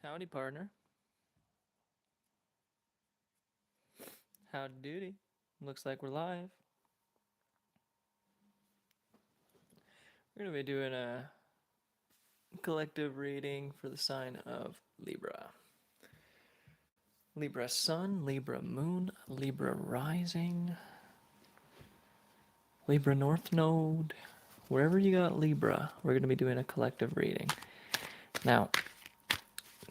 Howdy, partner. Howdy doody. Looks like we're live. We're going to be doing a collective reading for the sign of Libra. Libra Sun, Libra Moon, Libra Rising, Libra North Node. Wherever you got Libra, we're going to be doing a collective reading. Now,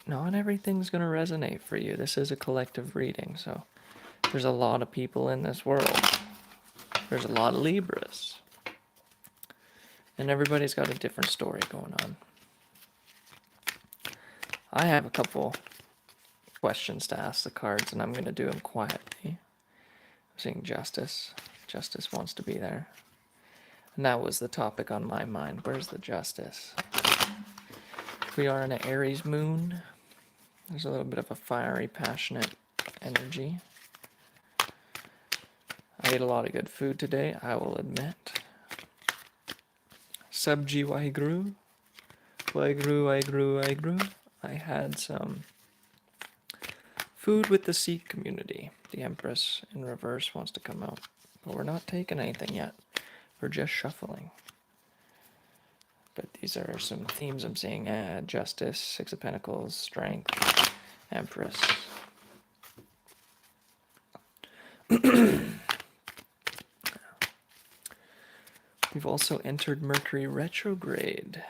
not everything's going to resonate for you. This is a collective reading, so there's a lot of people in this world. There's a lot of Libras. And everybody's got a different story going on. I have a couple questions to ask the cards, and I'm going to do them quietly. I'm seeing Justice. Justice wants to be there. And that was the topic on my mind. Where's the Justice? We are in an Aries moon. There's a little bit of a fiery, passionate energy. I ate a lot of good food today, I will admit. Sabji Waheguru. Waheguru. I had some food with the Sikh community. The Empress in reverse wants to come out. But we're not taking anything yet. We're just shuffling. But these are some themes I'm seeing. Justice, Six of Pentacles, Strength, Empress. We've also entered Mercury retrograde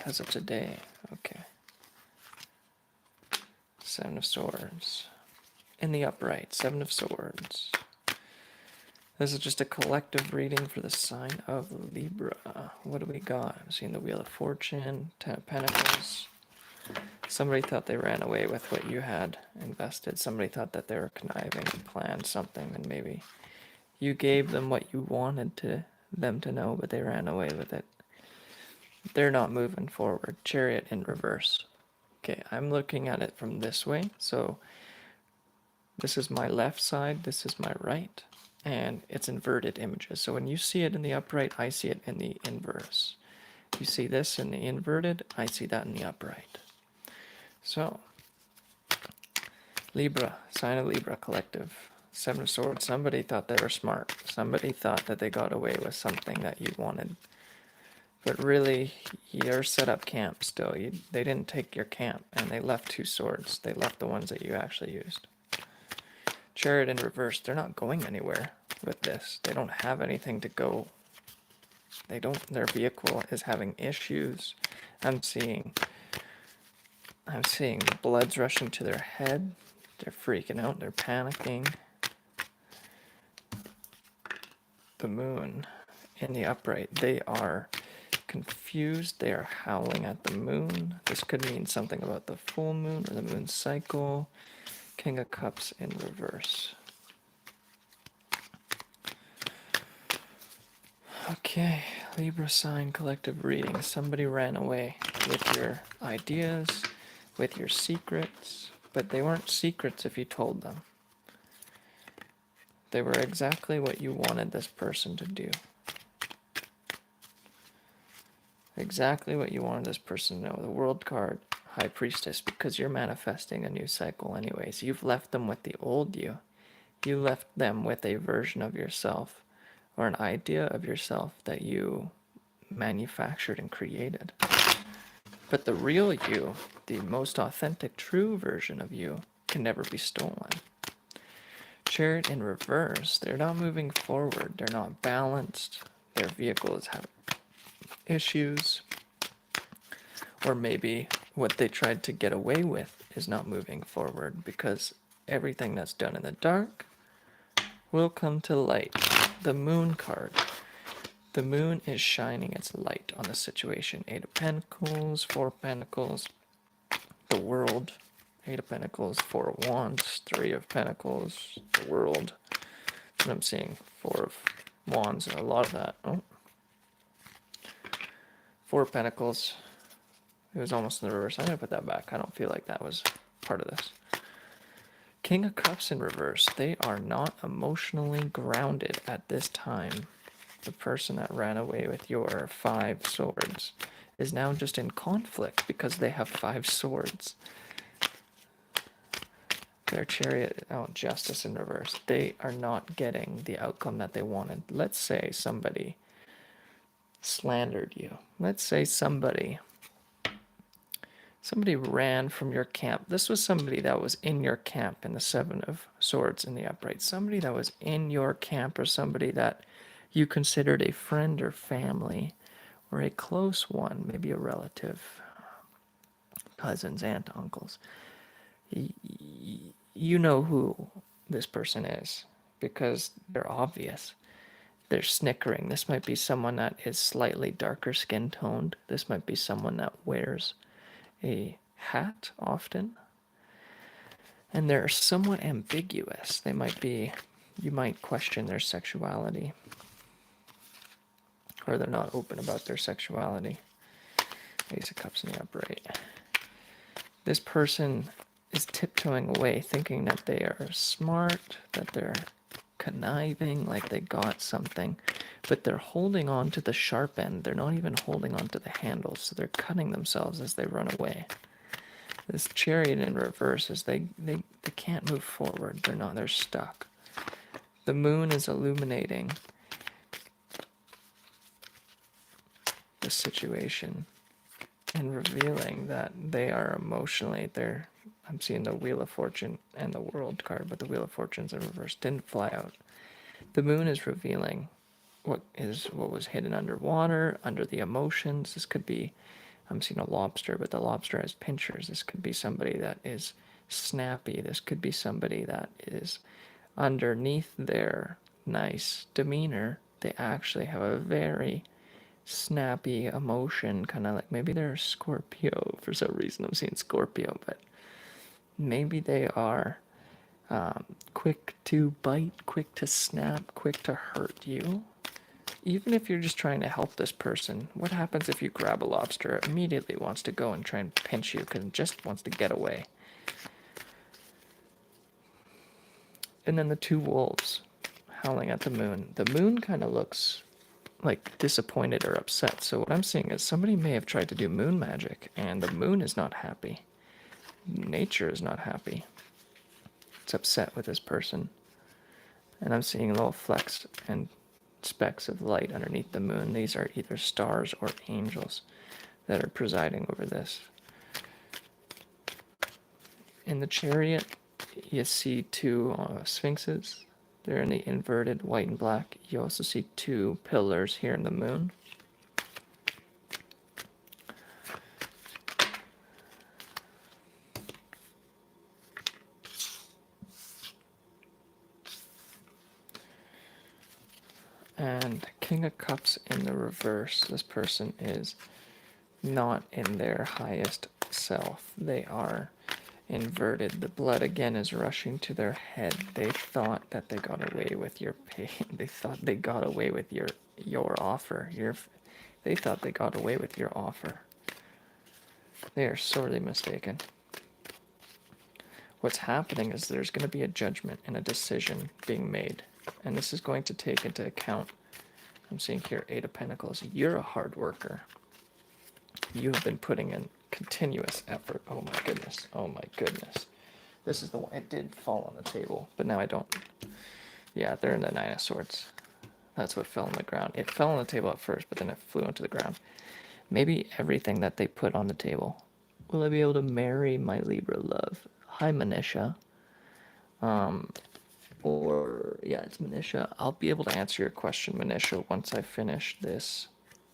as of today. Okay. Seven of Swords. In the upright, Seven of Swords. This is just a collective reading for the sign of Libra. What do we got? I'm seeing the Wheel of Fortune, Ten of Pentacles. Somebody thought they ran away with what you had invested. Somebody thought that they were conniving and planned something, and maybe you gave them what you wanted them to know, but they ran away with it. They're not moving forward. Chariot in reverse. Okay, I'm looking at it from this way. So this is my left side, this is my right, and it's inverted images. So when you see it in the upright, I see it in the inverse. You see this in the inverted, I see that in the upright. So, Libra, sign of Libra collective. Seven of Swords, somebody thought they were smart. Somebody thought that they got away with something that you wanted. But really, you're set up camp still. They didn't take your camp, and they left two swords. They left the ones that you actually used. Chariot in reverse, they're not going anywhere with this. They don't have anything to go. Their vehicle is having issues. I'm seeing the blood's rushing to their head. They're freaking out, they're panicking. The moon in the upright, they are confused, they are howling at the moon. This could mean something about the full moon or the moon cycle. King of Cups in reverse. Okay, Libra sign collective reading. Somebody ran away with your ideas, with your secrets, but they weren't secrets if you told them. They were exactly what you wanted this person to do. Exactly what you wanted this person to know. The World card, High Priestess, because you're manifesting a new cycle anyways. You've left them with the old you. You left them with a version of yourself or an idea of yourself that you manufactured and created. But the real you, the most authentic, true version of you, can never be stolen. Chariot in reverse, they're not moving forward, they're not balanced, their vehicle is having issues, or maybe what they tried to get away with is not moving forward because everything that's done in the dark will come to light. The Moon card. The moon is shining its light on the situation. Eight of Pentacles, Four of Pentacles, the World, Eight of Pentacles, Four of Wands, Three of Pentacles, the World. And I'm seeing Four of Wands, a lot of that. Oh. Four of Pentacles. It was almost in the reverse. I'm going to put that back. I don't feel like that was part of this. King of Cups in reverse. They are not emotionally grounded at this time. The person that ran away with your Five Swords is now just in conflict because they have 5 swords. Their chariot, oh, justice in reverse. They are not getting the outcome that they wanted. Let's say somebody slandered you. Let's say somebody ran from your camp. This was somebody that was in your camp in the 7 of Swords in the upright. Somebody that was in your camp, or somebody that you considered a friend or family or a close one, maybe a relative, cousins, aunt, uncles. You know who this person is because they're obvious. They're snickering. This might be someone that is slightly darker skin toned. This might be someone that wears a hat often. And they're somewhat ambiguous. They might be, you might question their sexuality, or they're not open about their sexuality. Ace of Cups in the upright. This person is tiptoeing away, thinking that they are smart, that they're conniving, like they got something, but they're holding on to the sharp end. They're not even holding on to the handles, so they're cutting themselves as they run away. This Chariot in reverse is they can't move forward. They're stuck. The moon is illuminating the situation and revealing that they are emotionally, I'm seeing the Wheel of Fortune and the World card, but the Wheel of Fortune's in reverse didn't fly out. The moon is revealing what was hidden underwater, under the emotions. This could be, I'm seeing a lobster, but the lobster has pinchers. This could be somebody that is snappy. This could be somebody that is underneath their nice demeanor. They actually have a very snappy emotion, kind of like maybe they're a Scorpio for some reason. I'm seeing Scorpio, but maybe they are quick to bite, quick to snap, quick to hurt you. Even if you're just trying to help this person, what happens if you grab a lobster? It immediately wants to go and try and pinch you because it just wants to get away. And then the 2 wolves howling at the moon. The moon kind of looks like disappointed or upset. So what I'm seeing is somebody may have tried to do moon magic and the moon is not happy. Nature is not happy. It's upset with this person. And I'm seeing little flecks and specks of light underneath the moon. These are either stars or angels that are presiding over this. In the Chariot, you see 2 sphinxes. They're in the inverted white and black. You also see 2 pillars here in the moon. And King of Cups in the reverse. This person is not in their highest self. They are inverted. The blood again is rushing to their head. They thought that they got away with your pain. They thought they got away with your offer. They thought they got away with your offer. They are sorely mistaken. What's happening is there's going to be a judgment and a decision being made. And this is going to take into account, I'm seeing here 8 of Pentacles. You're a hard worker. You have been putting in continuous effort. Oh my goodness. Oh my goodness. This is the one. It did fall on the table, but now I don't. Yeah, they're in the 9 of Swords. That's what fell on the ground. It fell on the table at first, but then it flew onto the ground. Maybe everything that they put on the table. Will I be able to marry my Libra love? Hi, Manisha. Or, yeah, it's Manisha. I'll be able to answer your question, Manisha, once I finish this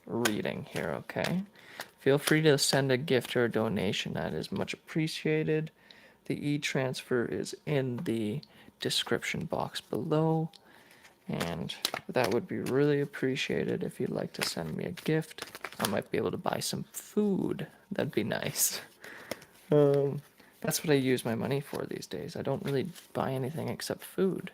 reading here, okay? Feel free to send a gift or a donation. That is much appreciated. The e-transfer is in the description box below. And that would be really appreciated if you'd like to send me a gift. I might be able to buy some food. That'd be nice. That's what I use my money for these days. I don't really buy anything except food.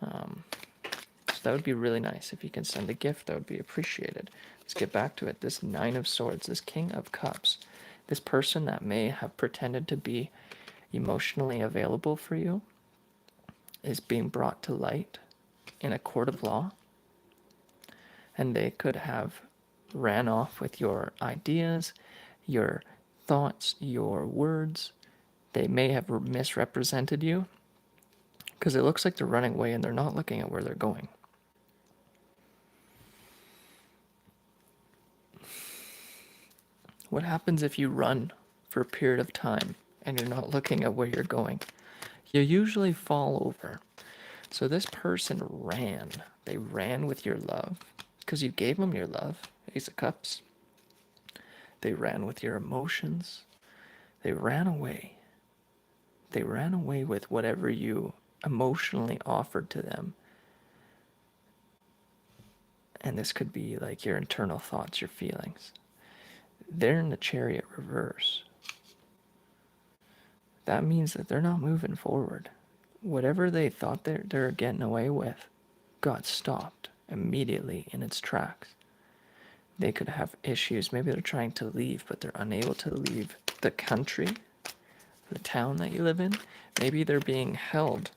So that would be really nice. If you can send a gift, that would be appreciated. Let's get back to it. This 9 of Swords, this King of Cups, this person that may have pretended to be emotionally available for you is being brought to light in a court of law. And they could have ran off with your ideas, your thoughts, your words. They may have misrepresented you because it looks like they're running away and they're not looking at where they're going. What happens if you run for a period of time and you're not looking at where you're going? You usually fall over. So this person ran. They ran with your love because you gave them your love. Ace of Cups. They ran with your emotions. They ran away. They ran away with whatever you emotionally offered to them. And this could be like your internal thoughts, your feelings. They're in the Chariot reverse. That means that they're not moving forward. Whatever they thought they're getting away with got stopped immediately in its tracks. They could have issues. Maybe they're trying to leave, but they're unable to leave the country, the town that you live in. Maybe they're being held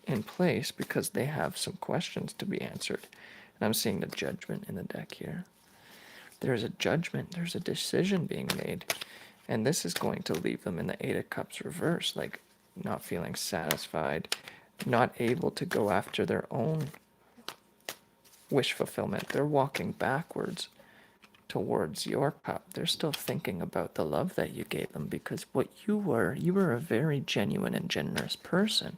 in place because they have some questions to be answered. And I'm seeing the Judgment in the deck here. There's a judgment, there's a decision being made. And this is going to leave them in the Eight of Cups reverse, like not feeling satisfied, not able to go after their own wish fulfillment. They're walking backwards towards your cup. They're still thinking about the love that you gave them because what you were a very genuine and generous person.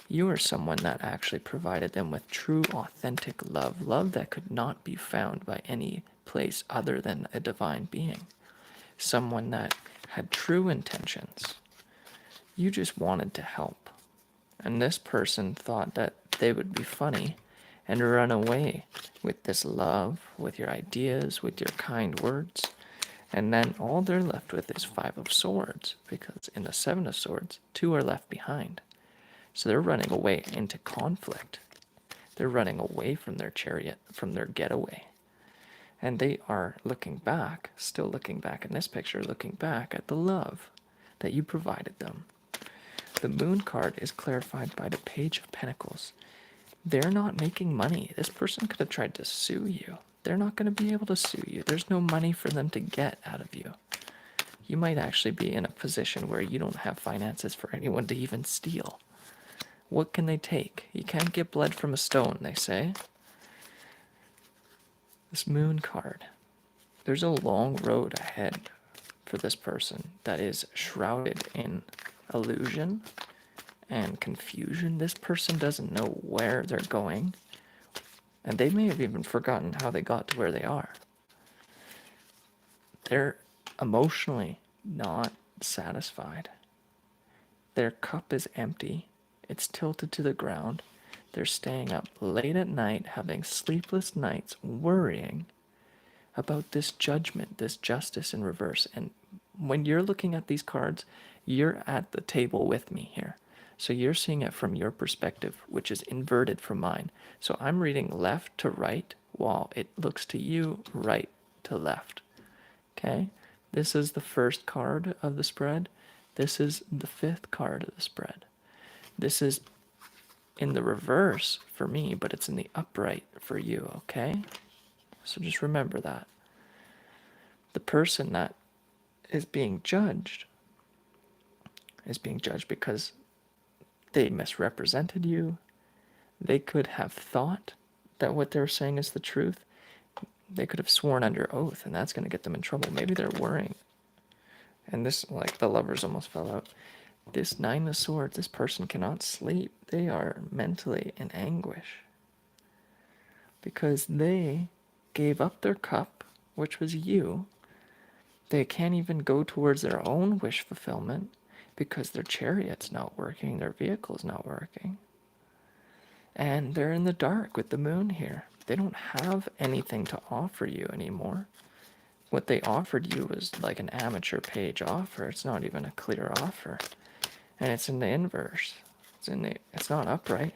You were someone that actually provided them with true, authentic love, love that could not be found by any place other than a divine being. Someone that had true intentions. You just wanted to help. And this person thought that they would be funny and run away with this love, with your ideas, with your kind words. And then all they're left with is Five of Swords, because in the Seven of Swords, two are left behind. So they're running away into conflict. They're running away from their chariot, from their getaway. And they are looking back, still looking back in this picture, looking back at the love that you provided them. The Moon card is clarified by the Page of Pentacles. They're not making money. This person could have tried to sue you. They're not going to be able to sue you. There's no money for them to get out of you. You might actually be in a position where you don't have finances for anyone to even steal. What can they take? You can't get blood from a stone, they say. This Moon card. There's a long road ahead for this person that is shrouded in illusion and confusion. This person doesn't know where they're going, and they may have even forgotten how they got to where they are. They're emotionally not satisfied. Their cup is empty. It's tilted to the ground. They're staying up late at night, having sleepless nights, worrying about this judgment, this justice in reverse. And when you're looking at these cards, you're at the table with me here. So you're seeing it from your perspective, which is inverted from mine. So I'm reading left to right while it looks to you right to left. Okay? This is the first card of the spread. This is the fifth card of the spread. This is in the reverse for me, but it's in the upright for you, okay? So just remember that. The person that is being judged because they misrepresented you. They could have thought that what they're saying is the truth. They could have sworn under oath, and that's going to get them in trouble. Maybe they're worrying. And this, like, the lovers almost fell out. This Nine of Swords, this person cannot sleep. They are mentally in anguish because they gave up their cup, which was you. They can't even go towards their own wish fulfillment because their chariot's not working, their vehicle's not working. And they're in the dark with the moon here. They don't have anything to offer you anymore. What they offered you was like an amateur page offer. It's not even a clear offer. And it's in the inverse. It's not upright.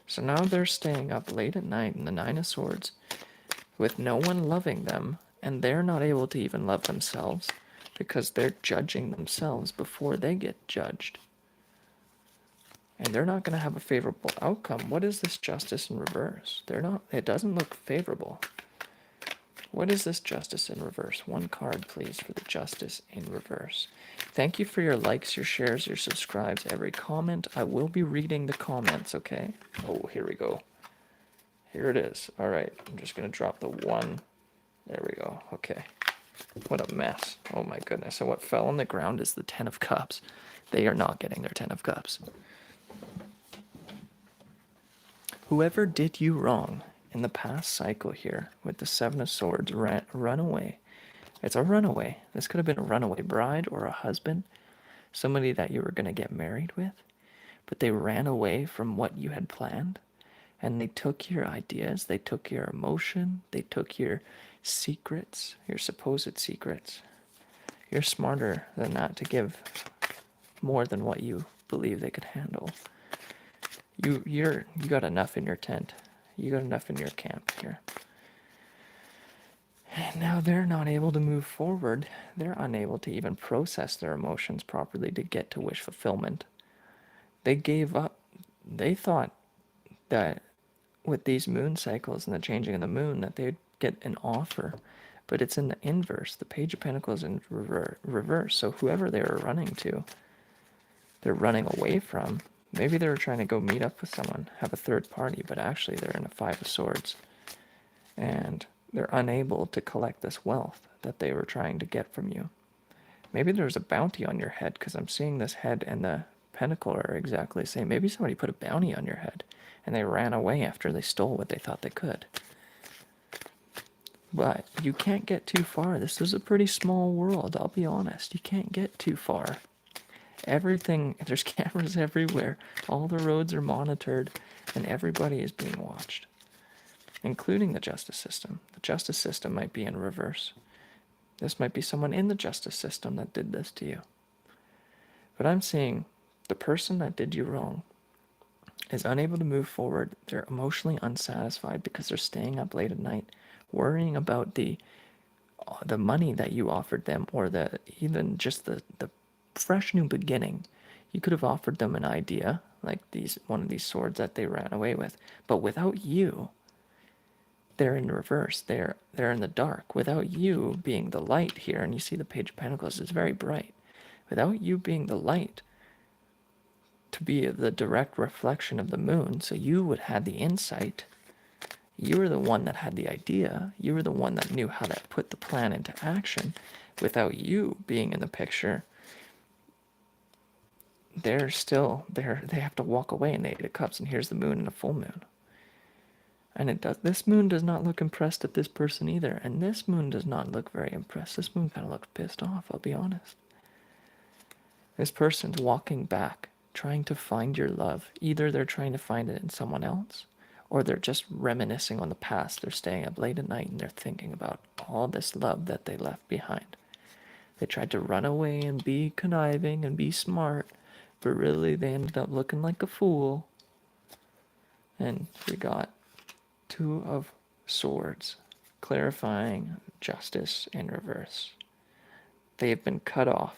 So now they're staying up late at night in the Nine of Swords with no one loving them, and they're not able to even love themselves because they're judging themselves before they get judged. And they're not going to have a favorable outcome. What is this justice in reverse? It doesn't look favorable. What is this Justice in reverse? One card, please, for the Justice in reverse. Thank you for your likes, your shares, your subscribes, every comment. I will be reading the comments, okay? Oh, here we go. Here it is. All right, I'm just going to drop the one. There we go. Okay. What a mess. Oh my goodness. And what fell on the ground is the Ten of Cups. They are not getting their Ten of Cups. Whoever did you wrong in the past cycle here with the Seven of Swords run away. It's a runaway. This could have been a runaway bride or a husband, somebody that you were going to get married with, but they ran away from what you had planned, and they took your ideas, they took your emotion, they took your secrets, your supposed secrets. You're smarter than that to give more than what you believe they could handle. You got enough in your tent. You got enough in your camp here. And now they're not able to move forward. They're unable to even process their emotions properly to get to wish fulfillment. They gave up. They thought that with these moon cycles and the changing of the moon that they'd get an offer, but it's in the inverse. The Page of Pentacles in reverse. So whoever they were running to, they're running away from. Maybe they were trying to go meet up with someone, have a third party, but actually they're in a Five of Swords. And they're unable to collect this wealth that they were trying to get from you. Maybe there's a bounty on your head, because I'm seeing this head and the pentacle are exactly the same. Maybe somebody put a bounty on your head, and they ran away after they stole what they thought they could. But you can't get too far. This is a pretty small world, I'll be honest. You can't get too far. Everything, there's cameras everywhere. All the roads are monitored, and everybody is being watched, including the justice system. The justice system might be in reverse. This might be someone in the justice system that did this to you. But I'm seeing the person that did you wrong is unable to move forward. They're emotionally unsatisfied because they're staying up late at night, worrying about the money that you offered them, or even just the fresh new beginning. You could have offered them an idea, like one of these swords that they ran away with, but without you, they're in reverse. They're in the dark. Without you being the light here, and you see the Page of Pentacles is very bright. Without you being the light to be the direct reflection of the moon, so you would have the insight. You were the one that had the idea. You were the one that knew how to put the plan into action. Without you being in the picture, they have to walk away in the Eight of Cups, and here's the moon and a full moon. And this moon does not look impressed at this person either. And this moon does not look very impressed. This moon kind of looks pissed off, I'll be honest. This person's walking back, trying to find your love. Either they're trying to find it in someone else, or they're just reminiscing on the past. They're staying up late at night and they're thinking about all this love that they left behind. They tried to run away and be conniving and be smart, but really they ended up looking like a fool. And we got Two of Swords, clarifying justice in reverse. They have been cut off.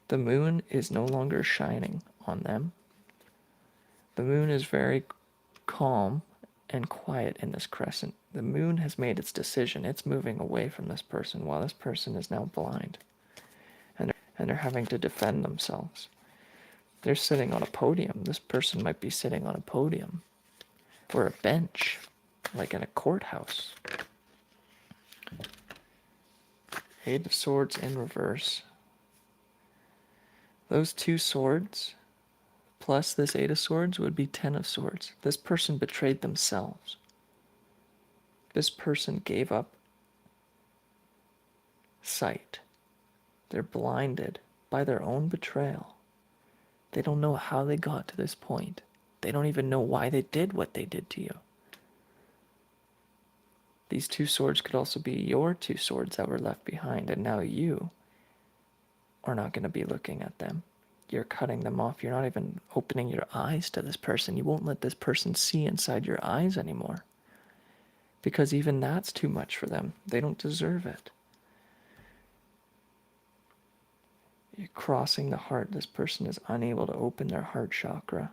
The moon is no longer shining on them. The moon is very calm and quiet in this crescent. The moon has made its decision. It's moving away from this person while this person is now blind. And they're having to defend themselves. They're sitting on a podium. This person might be sitting on a podium or a bench, like in a courthouse. Eight of Swords in reverse. Those two swords plus this Eight of Swords would be 10 of Swords. This person betrayed themselves. This person gave up sight. They're blinded by their own betrayal. They don't know how they got to this point. They don't even know why they did what they did to you. These two swords could also be your two swords that were left behind, and now you are not going to be looking at them. You're cutting them off. You're not even opening your eyes to this person. You won't let this person see inside your eyes anymore, because even that's too much for them. They don't deserve it. You're crossing the heart. This person is unable to open their heart chakra.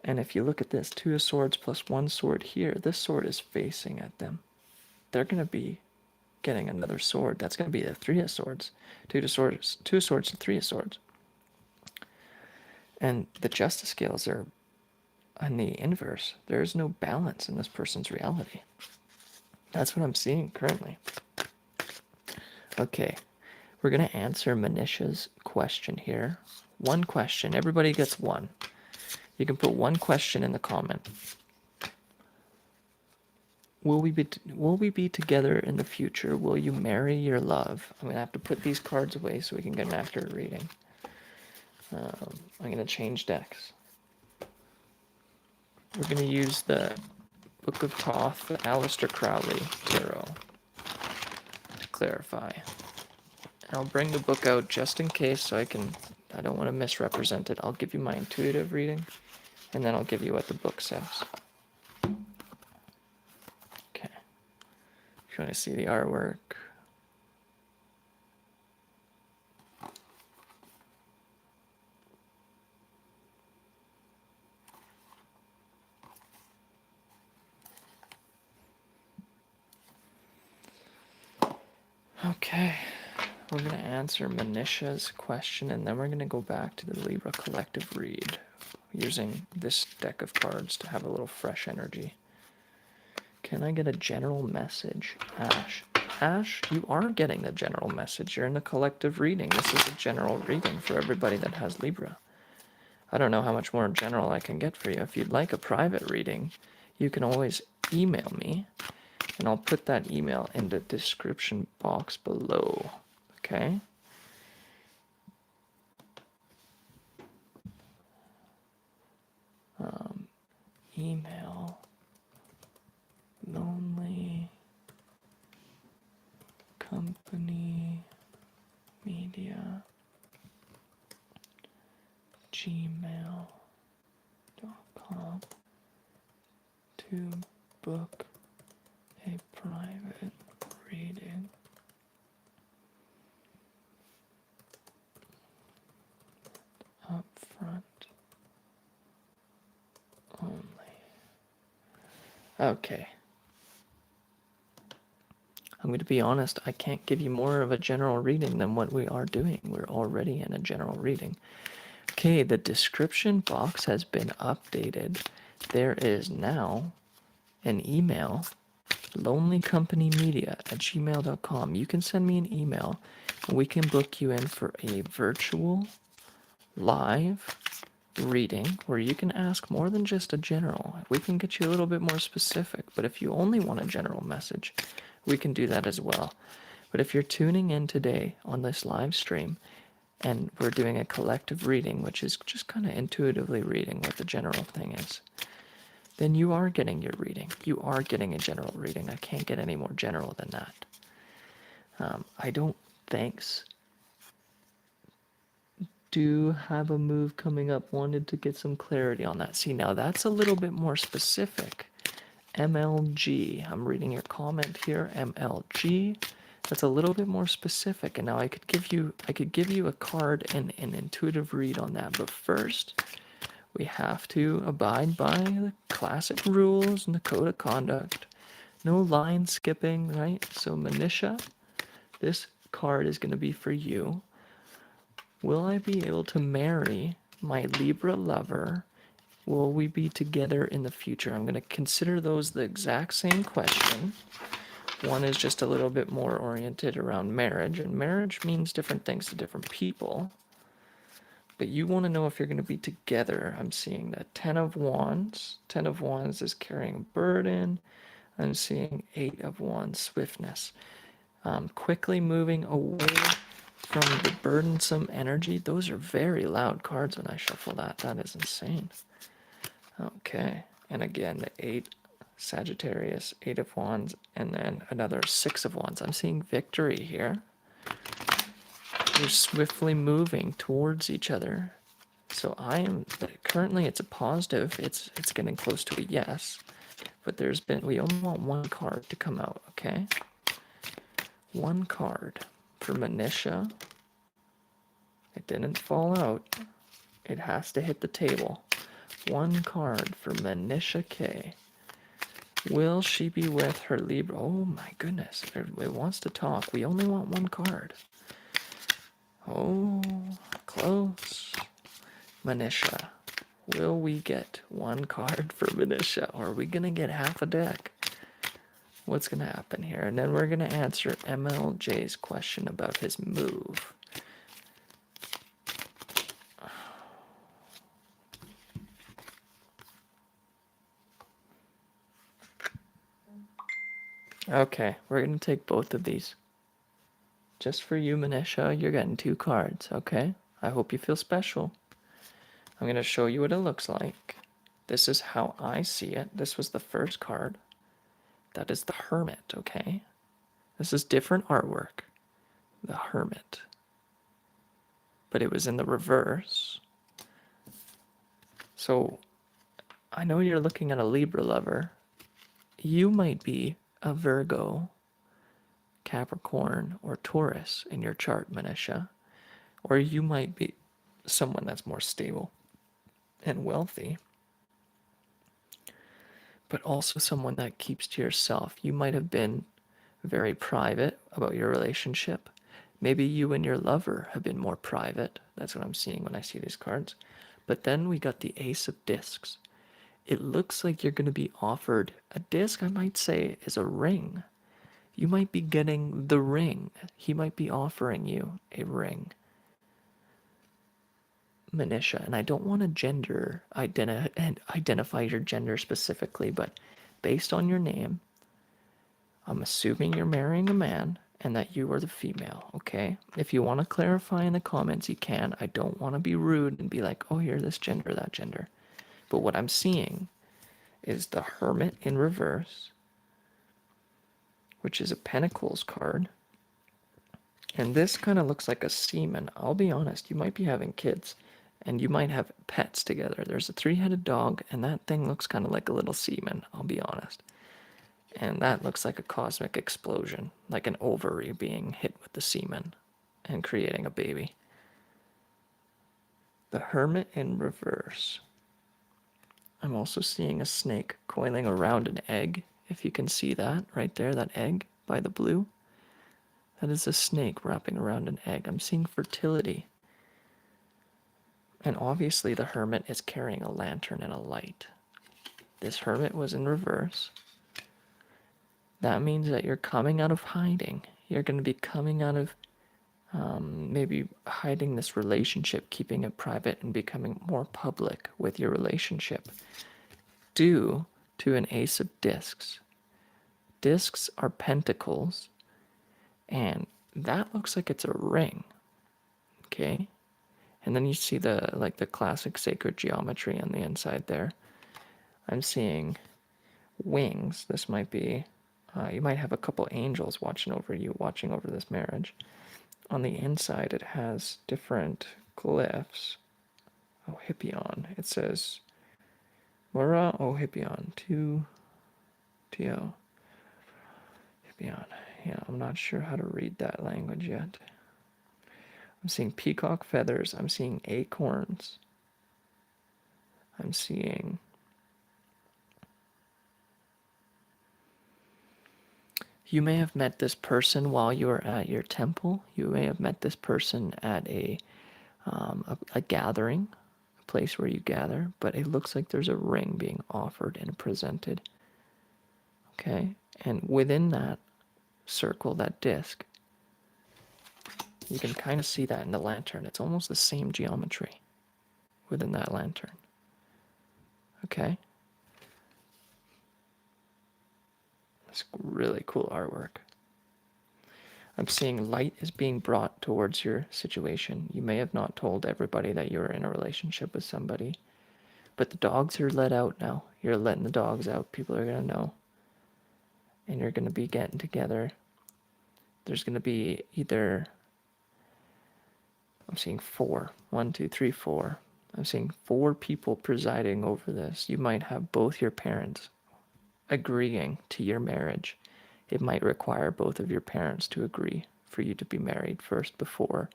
And if you look at this, 2 of swords plus 1 sword here, this sword is facing at them. They're going to be getting another sword. That's going to be the 3 of swords. 2 of swords, 2 of swords and 3 of swords. And the justice scales are on the inverse. There is no balance in this person's reality. That's what I'm seeing currently. Okay, we're going to answer Manisha's question here. One question. Everybody gets one. You can put one question in the comment. Will we be together in the future? Will you marry your love? I'm going to have to put these cards away so we can get an accurate reading. I'm going to change decks. We're going to use the Book of Thoth, the Aleister Crowley Tarot to clarify. And I'll bring the book out just in case so I don't want to misrepresent it. I'll give you my intuitive reading, and then I'll give you what the book says. Okay. If you want to see the artwork. Okay, we're going to answer Manisha's question, and then we're going to go back to the Libra collective read, using this deck of cards to have a little fresh energy. Can I get a general message? Ash. Ash, you are getting the general message. You're in the collective reading. This is a general reading for everybody that has Libra. I don't know how much more general I can get for you. If you'd like a private reading, you can always email me. And I'll put that email in the description box below, okay? Email lonely company media gmail.com to book a private reading. Up front only. Okay. I'm going to be honest, I can't give you more of a general reading than what we are doing. We're already in a general reading. Okay, the description box has been updated. There is now an email, lonelycompanymedia@gmail.com. You can send me an email, and we can book you in for a virtual live reading where you can ask more than just a general. We can get you a little bit more specific, but if you only want a general message, we can do that as well. But if you're tuning in today on this live stream and we're doing a collective reading, which is just kind of intuitively reading what the general thing is, then you are getting your reading. You are getting a general reading. I can't get any more general than that. I don't thanks. Do have a move coming up. Wanted to get some clarity on that. See, now that's a little bit more specific. MLG. I'm reading your comment here. MLG. That's a little bit more specific. And now I could give you a card and an intuitive read on that. But first, we have to abide by the classic rules and the code of conduct. No line skipping, right? So Manisha, this card is going to be for you. Will I be able to marry my Libra lover? Will we be together in the future? I'm going to consider those the exact same question. One is just a little bit more oriented around marriage, and marriage means different things to different people. But you want to know if you're going to be together. I'm seeing that 10 of Wands. 10 of Wands is carrying a burden. I'm seeing 8 of Wands, swiftness. Quickly moving away from the burdensome energy. Those are very loud cards when I shuffle that. That is insane. Okay. And again, the 8, Sagittarius, 8 of Wands, and then another 6 of Wands. I'm seeing victory here. You're swiftly moving towards each other. So currently it's a positive. It's getting close to a yes. But we only want one card to come out, okay? One card for Manisha. It didn't fall out. It has to hit the table. One card for Manisha K. Will she be with her Libra? Oh my goodness. It wants to talk. We only want one card. Oh, close. Manisha. Will we get one card for Manisha? Or are we going to get half a deck? What's going to happen here? And then we're going to answer MLJ's question about his move. Okay, we're going to take both of these. Just for you, Manisha, you're getting 2 cards, okay? I hope you feel special. I'm going to show you what it looks like. This is how I see it. This was the first card. That is the Hermit, okay? This is different artwork. The Hermit. But it was in the reverse. So, I know you're looking at a Libra lover. You might be a Virgo, Capricorn, or Taurus in your chart, Manisha. Or you might be someone that's more stable and wealthy, but also someone that keeps to yourself. You might have been very private about your relationship. Maybe you and your lover have been more private. That's what I'm seeing when I see these cards. But then we got the Ace of Discs. It looks like you're going to be offered a disc, I might say, is a ring. You might be getting the ring. He might be offering you a ring. Manisha, and I don't want to identify your gender specifically, but based on your name, I'm assuming you're marrying a man and that you are the female, okay? If you want to clarify in the comments, you can. I don't want to be rude and be like, oh, you're this gender, that gender. But what I'm seeing is the Hermit in reverse, which is a Pentacles card. And this kind of looks like a seaman. I'll be honest, you might be having kids and you might have pets together. There's a 3-headed dog, and that thing looks kind of like a little seaman, I'll be honest. And that looks like a cosmic explosion, like an ovary being hit with the semen and creating a baby. The Hermit in reverse. I'm also seeing a snake coiling around an egg, if you can see that right there, that egg by the blue. That is a snake wrapping around an egg. I'm seeing fertility. And obviously the Hermit is carrying a lantern and a light. This Hermit was in reverse. That means that you're coming out of hiding. You're going to be coming out of maybe hiding this relationship, keeping it private, and becoming more public with your relationship due to an Ace of Discs. Discs are pentacles, and that looks like it's a ring, okay? And then you see the classic sacred geometry on the inside there. I'm seeing wings. This might be, you might have a couple angels watching over you, watching over this marriage. On the inside, it has different glyphs. Oh, Hippion. It says, Mura O Hippion, 2TO. Hippion. Yeah, I'm not sure how to read that language yet. I'm seeing peacock feathers. I'm seeing acorns. I'm seeing you may have met this person while you were at your temple. You may have met this person at a gathering, a place where you gather, but it looks like there's a ring being offered and presented. Okay? And within that circle, that disc, you can kind of see that in the lantern. It's almost the same geometry within that lantern. Okay? It's really cool artwork. I'm seeing light is being brought towards your situation. You may have not told everybody that you're in a relationship with somebody, but the dogs are let out now. You're letting the dogs out. People are going to know. And you're going to be getting together. There's going to be either, I'm seeing 4. 1, 2, 3, 4. I'm seeing 4 people presiding over this. You might have both your parents agreeing to your marriage. It might require both of your parents to agree for you to be married first before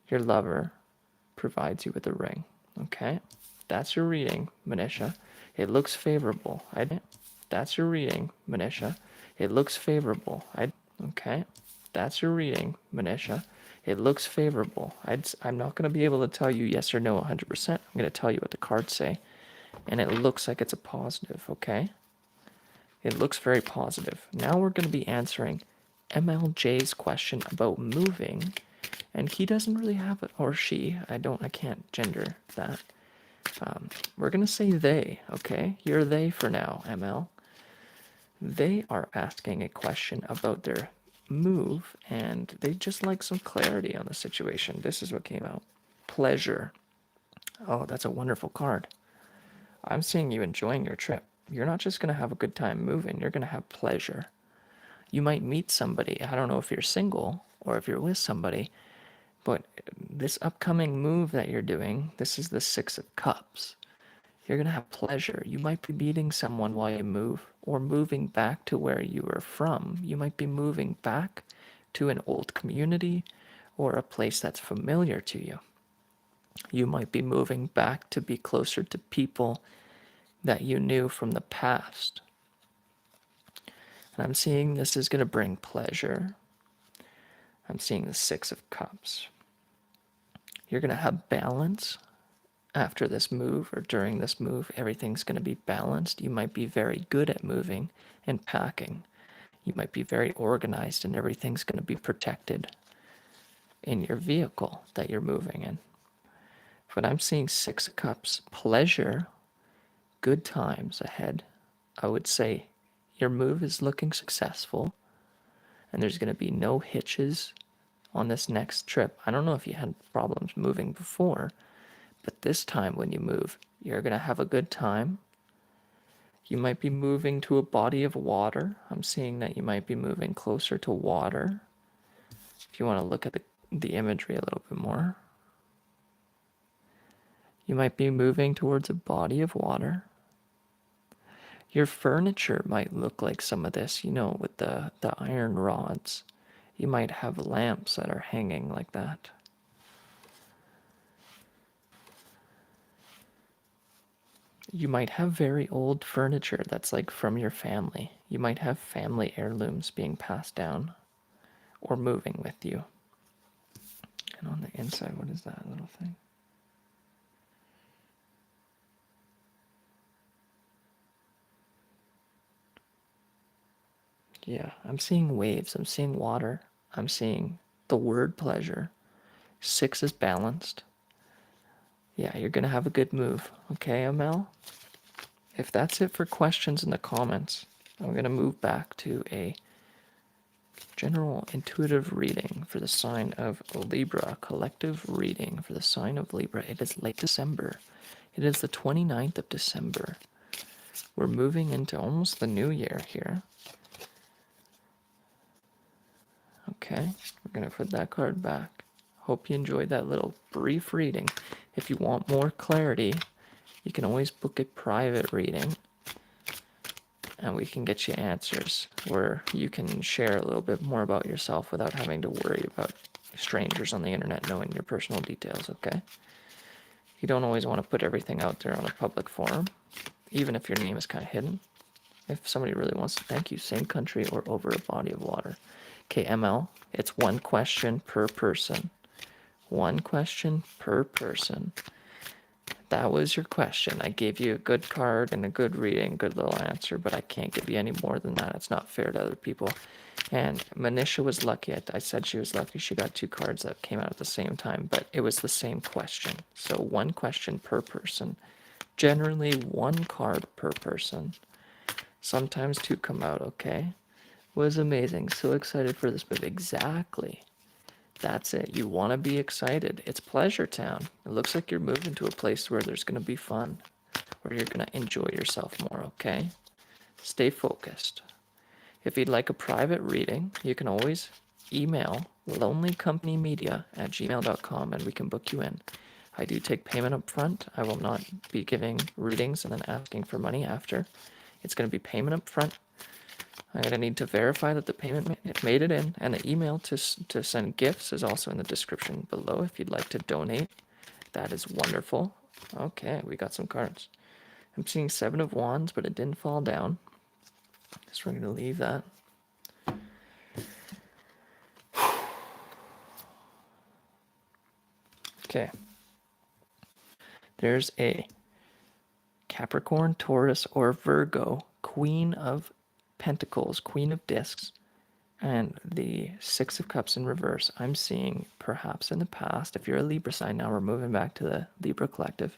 your lover provides you with a ring, okay? That's your reading, Manisha. It looks favorable. That's your reading, Manisha. It looks favorable. Okay. That's your reading, Manisha. It looks favorable. I'm not going to be able to tell you yes or no 100%. I'm going to tell you what the cards say. And it looks like it's a positive, okay? It looks very positive. Now we're going to be answering MLJ's question about moving. And he doesn't really have it, or she. I can't gender that. We're going to say they, okay? You're they for now, ML. They are asking a question about their move, and they just like some clarity on the situation. This is what came out. Pleasure. Oh, that's a wonderful card. I'm seeing you enjoying your trip. You're not just going to have a good time moving, you're going to have pleasure. You might meet somebody. I don't know if you're single or if you're with somebody, but this upcoming move that you're doing, this is the Six of Cups. You're going to have pleasure. You might be meeting someone while you move or moving back to where you were from. You might be moving back to an old community or a place that's familiar to you. You might be moving back to be closer to people that you knew from the past. And I'm seeing this is going to bring pleasure. I'm seeing the Six of Cups. You're going to have balance after this move or during this move. Everything's going to be balanced. You might be very good at moving and packing. You might be very organized and everything's going to be protected in your vehicle that you're moving in. But I'm seeing Six of Cups, pleasure, good times ahead. I would say your move is looking successful and there's going to be no hitches on this next trip. I don't know if you had problems moving before, but this time when you move, you're going to have a good time. You might be moving to a body of water. I'm seeing that you might be moving closer to water. If you want to look at the imagery a little bit more. You might be moving towards a body of water. Your furniture might look like some of this, with the iron rods. You might have lamps that are hanging like that. You might have very old furniture that's like from your family. You might have family heirlooms being passed down or moving with you. And on the inside, what is that little thing? Yeah, I'm seeing waves. I'm seeing water. I'm seeing the word pleasure. Six is balanced. Yeah, you're going to have a good move. Okay, Amel? If that's it for questions in the comments, I'm going to move back to a general intuitive reading for the sign of Libra, collective reading for the sign of Libra. It is late December. It is the 29th of December. We're moving into almost the new year here. Okay, we're going to put that card back. Hope you enjoyed that little brief reading. If you want more clarity, you can always book a private reading and we can get you answers where you can share a little bit more about yourself without having to worry about strangers on the internet knowing your personal details, okay? You don't always want to put everything out there on a public forum, even if your name is kind of hidden. If somebody really wants to thank you, same country or over a body of water. KML, it's one question per person. One question per person. That was your question. I gave you a good card and a good reading, good little answer, but I can't give you any more than that. It's not fair to other people. And Manisha was lucky. I said she was lucky. She got two cards that came out at the same time, but it was the same question. So one question per person. Generally one card per person. Sometimes two come out, okay? Was amazing. So excited for this book. Exactly. That's it. You want to be excited. It's Pleasure Town. It looks like you're moving to a place where there's going to be fun, where you're going to enjoy yourself more, okay? Stay focused. If you'd like a private reading, you can always email lonelycompanymedia@gmail.com and we can book you in. I do take payment up front. I will not be giving readings and then asking for money after. It's going to be payment up front. I'm going to need to verify that the payment made it in, and the email to send gifts is also in the description below if you'd like to donate. That is wonderful. Okay, we got some cards. I'm seeing Seven of Wands, but it didn't fall down. So we're going to leave that. Okay. There's a Capricorn, Taurus, or Virgo, Queen of Pentacles, Queen of Discs, and the Six of Cups in reverse. I'm seeing perhaps in the past, if you're a Libra sign now, we're moving back to the Libra collective.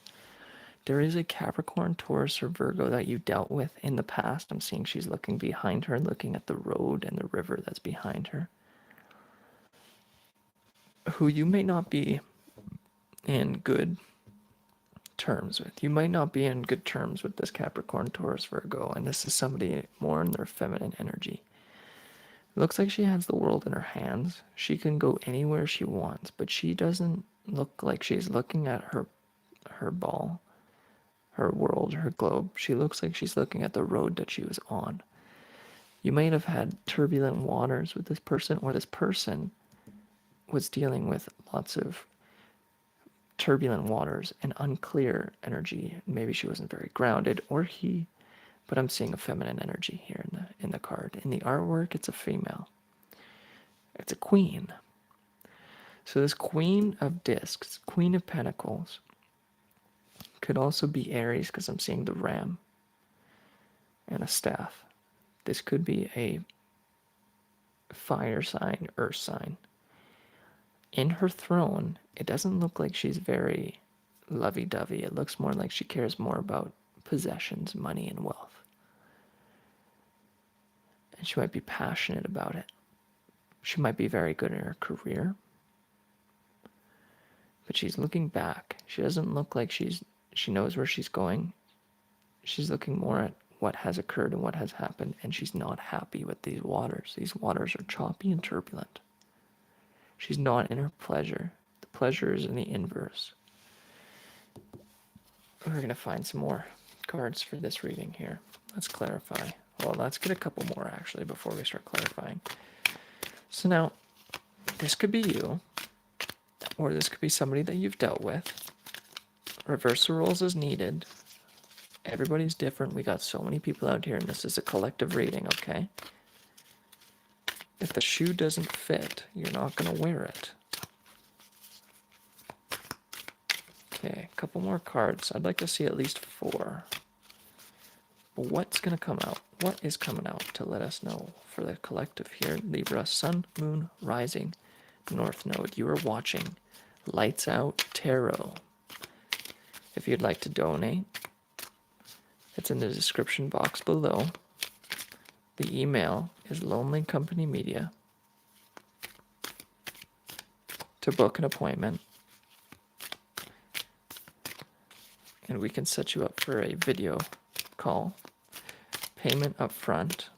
There is a Capricorn, Taurus, or Virgo that you dealt with in the past. I'm seeing she's looking behind her, looking at the road and the river that's behind her, who you may not be in good terms with. You might not be in good terms with this Capricorn, Taurus, Virgo, and this is somebody more in their feminine energy. It looks like she has the world in her hands. She can go anywhere she wants, but she doesn't look like she's looking at her ball, her world, her globe. She looks like she's looking at the road that she was on. You might have had turbulent waters with this person, or this person was dealing with lots of turbulent waters and unclear energy. Maybe she wasn't very grounded, or he, but I'm seeing a feminine energy here in the card. In the artwork, it's a female. It's a queen. So this Queen of Discs, Queen of Pentacles, could also be Aries because I'm seeing the ram and a staff. This could be a fire sign, earth sign. In her throne, it doesn't look like she's very lovey-dovey. It looks more like she cares more about possessions, money, and wealth. And she might be passionate about it. She might be very good in her career. But she's looking back. She doesn't look like she knows where she's going. She's looking more at what has occurred and what has happened, and she's not happy with these waters. These waters are choppy and turbulent. She's not in her pleasure. The pleasure is in the inverse. We're going to find some more cards for this reading here. Let's clarify. Well, let's get a couple more, actually, before we start clarifying. So now, this could be you, or this could be somebody that you've dealt with. Reverse the roles as needed. Everybody's different. We got so many people out here, and this is a collective reading, okay? If the shoe doesn't fit, you're not going to wear it. Okay, a couple more cards. I'd like to see at least 4. But what's going to come out? What is coming out to let us know for the collective here? Libra, Sun, Moon, Rising, North Node. You are watching Lights Out Tarot. If you'd like to donate, it's in the description box below. The email is Lonely Company Media to book an appointment. And we can set you up for a video call. Payment up front.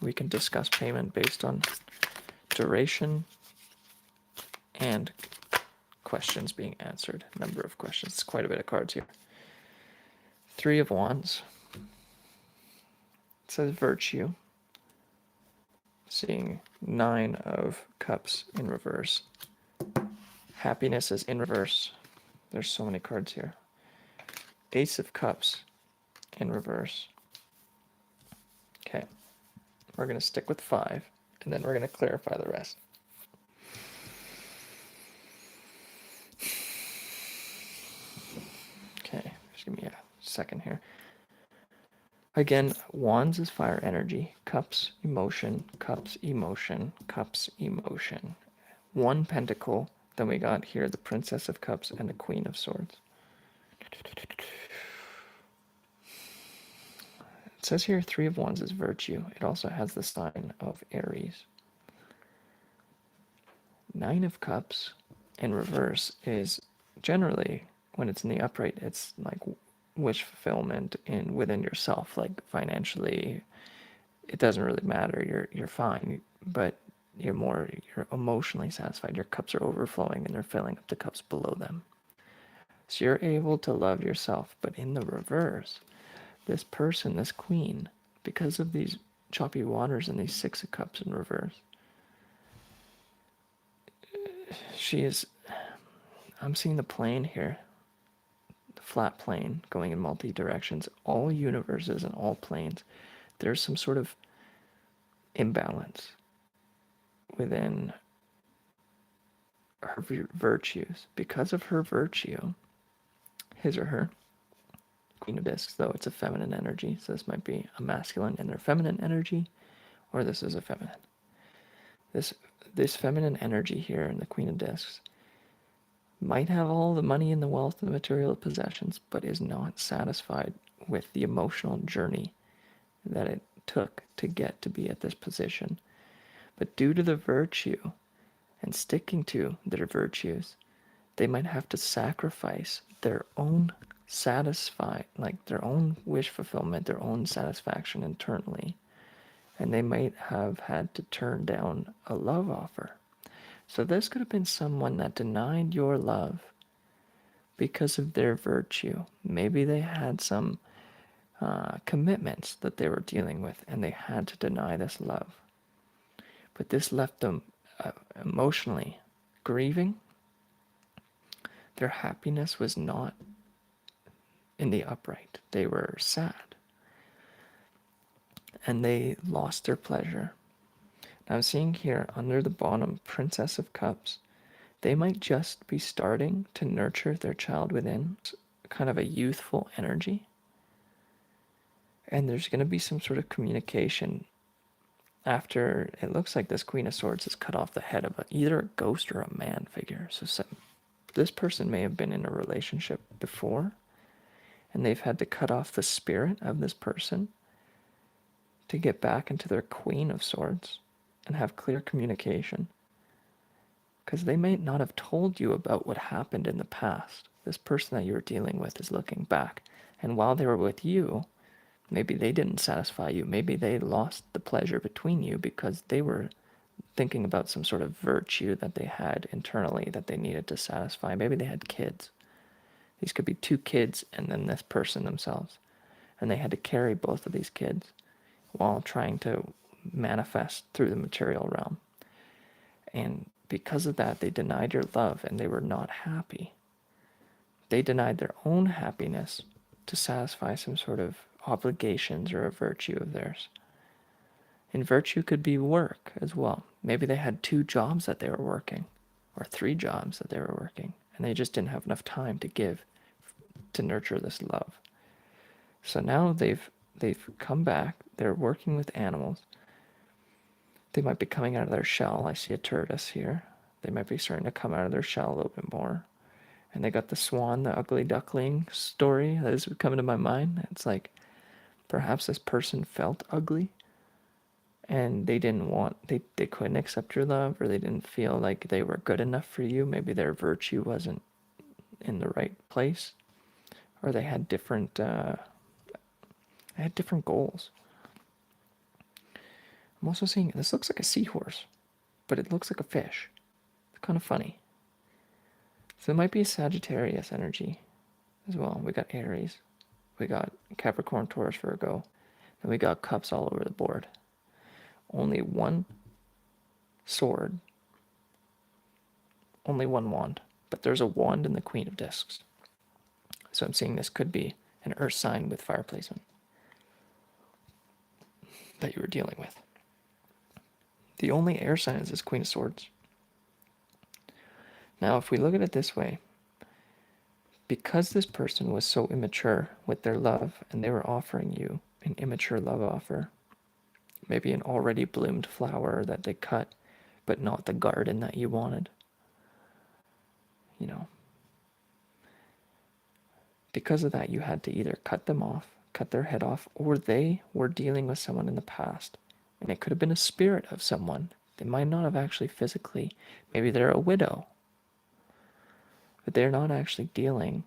We can discuss payment based on duration and questions being answered. Number of questions. It's quite a bit of cards here. 3 of Wands. It says virtue. Seeing 9 of Cups in reverse. Happiness is in reverse. There's so many cards here. Ace of Cups in reverse. Okay. We're going to stick with 5, and then we're going to clarify the rest. Okay, just give me a second here. Again, Wands is fire energy. Cups, emotion, Cups, emotion, Cups, emotion. 1 pentacle. Then we got here the Princess of Cups and the Queen of Swords. It says here 3 of Wands is virtue. It also has the sign of Aries. 9 of Cups in reverse is generally, when it's in the upright, it's like wish fulfillment within yourself, like financially. It doesn't really matter. You're fine, but you're emotionally satisfied. Your cups are overflowing and they're filling up the cups below them. So you're able to love yourself. But in the reverse, this person, this queen, because of these choppy waters and these 6 of Cups in reverse, I'm seeing the plane here. flat plane going in multi directions, all universes and all planes, there's some sort of imbalance within her virtues. Because of her virtue, his or her, Queen of Discs, though it's a feminine energy, so this might be a masculine and their feminine energy, or this is a feminine. This feminine energy here in the Queen of Discs might have all the money and the wealth and the material possessions, but is not satisfied with the emotional journey that it took to get to be at this position. But due to the virtue and sticking to their virtues, they might have to sacrifice their own their own wish fulfillment, their own satisfaction internally. And they might have had to turn down a love offer. So this could have been someone that denied your love because of their virtue. Maybe they had some commitments that they were dealing with and they had to deny this love. But this left them emotionally grieving. Their happiness was not in the upright. They were sad. And they lost their pleasure. Now I'm seeing here under the bottom, Princess of Cups. They might just be starting to nurture their child within, kind of a youthful energy. And there's going to be some sort of communication after it looks like this Queen of Swords has cut off the head of either a ghost or a man figure. So this person may have been in a relationship before, and they've had to cut off the spirit of this person to get back into their Queen of Swords and have clear communication. Because they may not have told you about what happened in the past. This person that you were dealing with is looking back. And while they were with you, maybe they didn't satisfy you. Maybe they lost the pleasure between you because they were thinking about some sort of virtue that they had internally that they needed to satisfy. Maybe they had kids. These could be two kids and then this person themselves. And they had to carry both of these kids while trying to manifest through the material realm. And because of that, they denied your love and they were not happy. They denied their own happiness to satisfy some sort of obligations or a virtue of theirs. And virtue could be work as well. Maybe they had 2 jobs that they were working, or 3 jobs that they were working, and they just didn't have enough time to give to nurture this love. So now they've come back. They're working with animals. They might be coming out of their shell. I see a tortoise here. They might be starting to come out of their shell a little bit more. And they got the swan, the ugly duckling story that is coming to my mind. It's like perhaps this person felt ugly and they couldn't accept your love, or they didn't feel like they were good enough for you. Maybe their virtue wasn't in the right place, or they had different goals. I'm also seeing this looks like a seahorse, but it looks like a fish. It's kind of funny. So it might be a Sagittarius energy as well. We got Aries, we got Capricorn, Taurus, Virgo, and we got cups all over the board. Only one sword, only one wand, but there's a wand in the Queen of Discs. So I'm seeing this could be an earth sign with fire placement that you were dealing with. The only air sign is this Queen of Swords. Now, if we look at it this way, because this person was so immature with their love and they were offering you an immature love offer, maybe an already bloomed flower that they cut, but not the garden that you wanted, because of that, you had to either cut them off, cut their head off, or they were dealing with someone in the past. And it could have been a spirit of someone. They might not have actually physically, maybe they're a widow, but they're not actually dealing.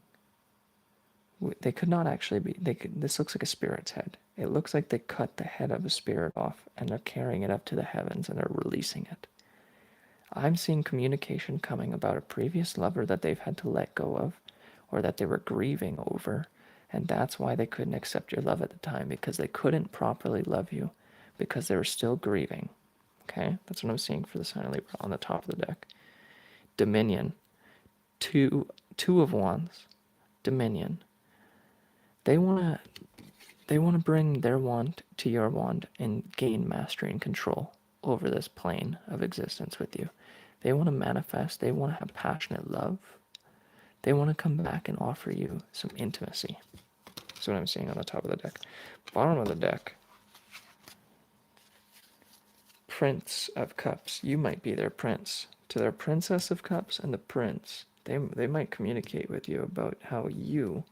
They could not actually be, this looks like a spirit's head. It looks like they cut the head of a spirit off and they're carrying it up to the heavens and they're releasing it. I'm seeing communication coming about a previous lover that they've had to let go of, or that they were grieving over, and that's why they couldn't accept your love at the time, because they couldn't properly love you because they were still grieving. Okay, that's what I'm seeing for the sign of Libra on the top of the deck. Dominion, two of wands, dominion. They want to bring their wand to your wand and gain mastery and control over this plane of existence with you. They want to manifest. They want to have passionate love. They want to come back and offer you some intimacy. That's what I'm seeing on the top of the deck. Bottom of the deck, Prince of Cups. You might be their prince. To their Princess of Cups and the Prince, they might communicate with you about how you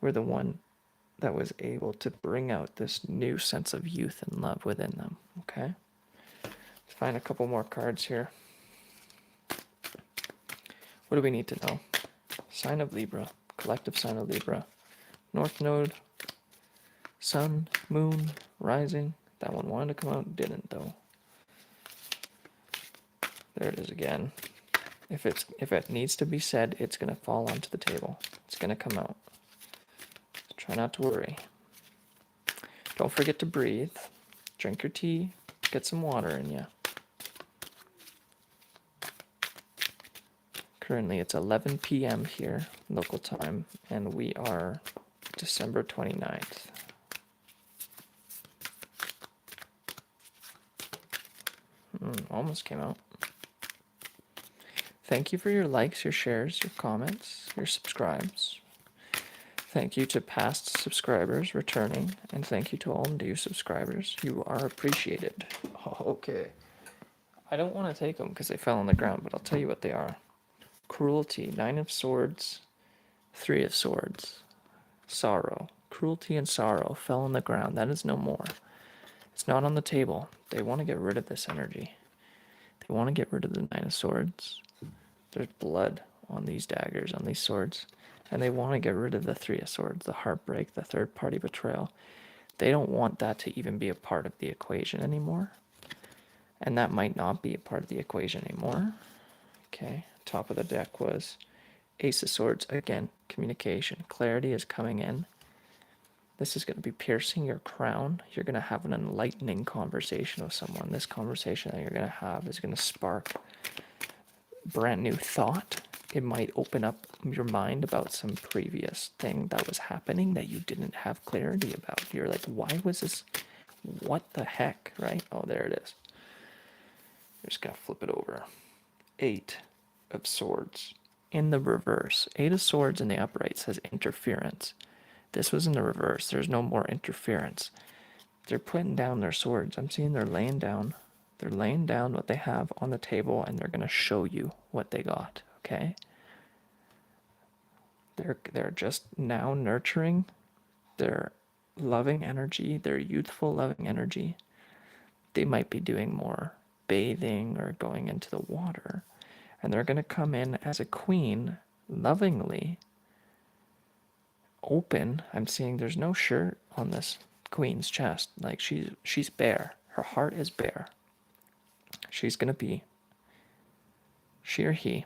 were the one that was able to bring out this new sense of youth and love within them. Okay? Let's find a couple more cards here. What do we need to know? Sign of Libra, collective sign of Libra. North Node, Sun, Moon, Rising. That one wanted to come out, didn't though. There it is again. If it needs to be said, it's gonna fall onto the table. It's gonna come out. So try not to worry. Don't forget to breathe. Drink your tea. Get some water in you. Currently it's 11 p.m. here, local time, and we are December 29th. Almost came out. Thank you for your likes, your shares, your comments, your subscribes. Thank you to past subscribers returning, and thank you to all new subscribers. You are appreciated. Oh, okay. I don't want to take them because they fell on the ground, but I'll tell you what they are. Cruelty, 9 of Swords, 3 of Swords. Sorrow. Cruelty and sorrow fell on the ground. That is no more. It's not on the table. They want to get rid of this energy. They want to get rid of the 9 of Swords. There's blood on these daggers, on these swords. And they want to get rid of the 3 of Swords, the heartbreak, the third party betrayal. They don't want that to even be a part of the equation anymore. And that might not be a part of the equation anymore. Okay, top of the deck was Ace of Swords. Again, communication. Clarity is coming in. This is going to be piercing your crown. You're going to have an enlightening conversation with someone. This conversation that you're going to have is going to spark brand new thought. It might open up your mind about some previous thing that was happening that you didn't have clarity about. You're like, why was this? What the heck, right? Oh, there it is. You're just going to flip it over. 8 of Swords in the reverse. 8 of Swords in the upright says interference. This was in the reverse. There's no more interference. They're putting down their swords. I'm seeing they're laying down. They're laying down what they have on the table, and they're going to show you what they got, okay? They're just now nurturing their loving energy, their youthful loving energy. They might be doing more bathing or going into the water, and they're going to come in as a queen, lovingly open. I'm seeing there's no shirt on this queen's chest. Like she's bare. Her heart is bare. She's going to be, she or he,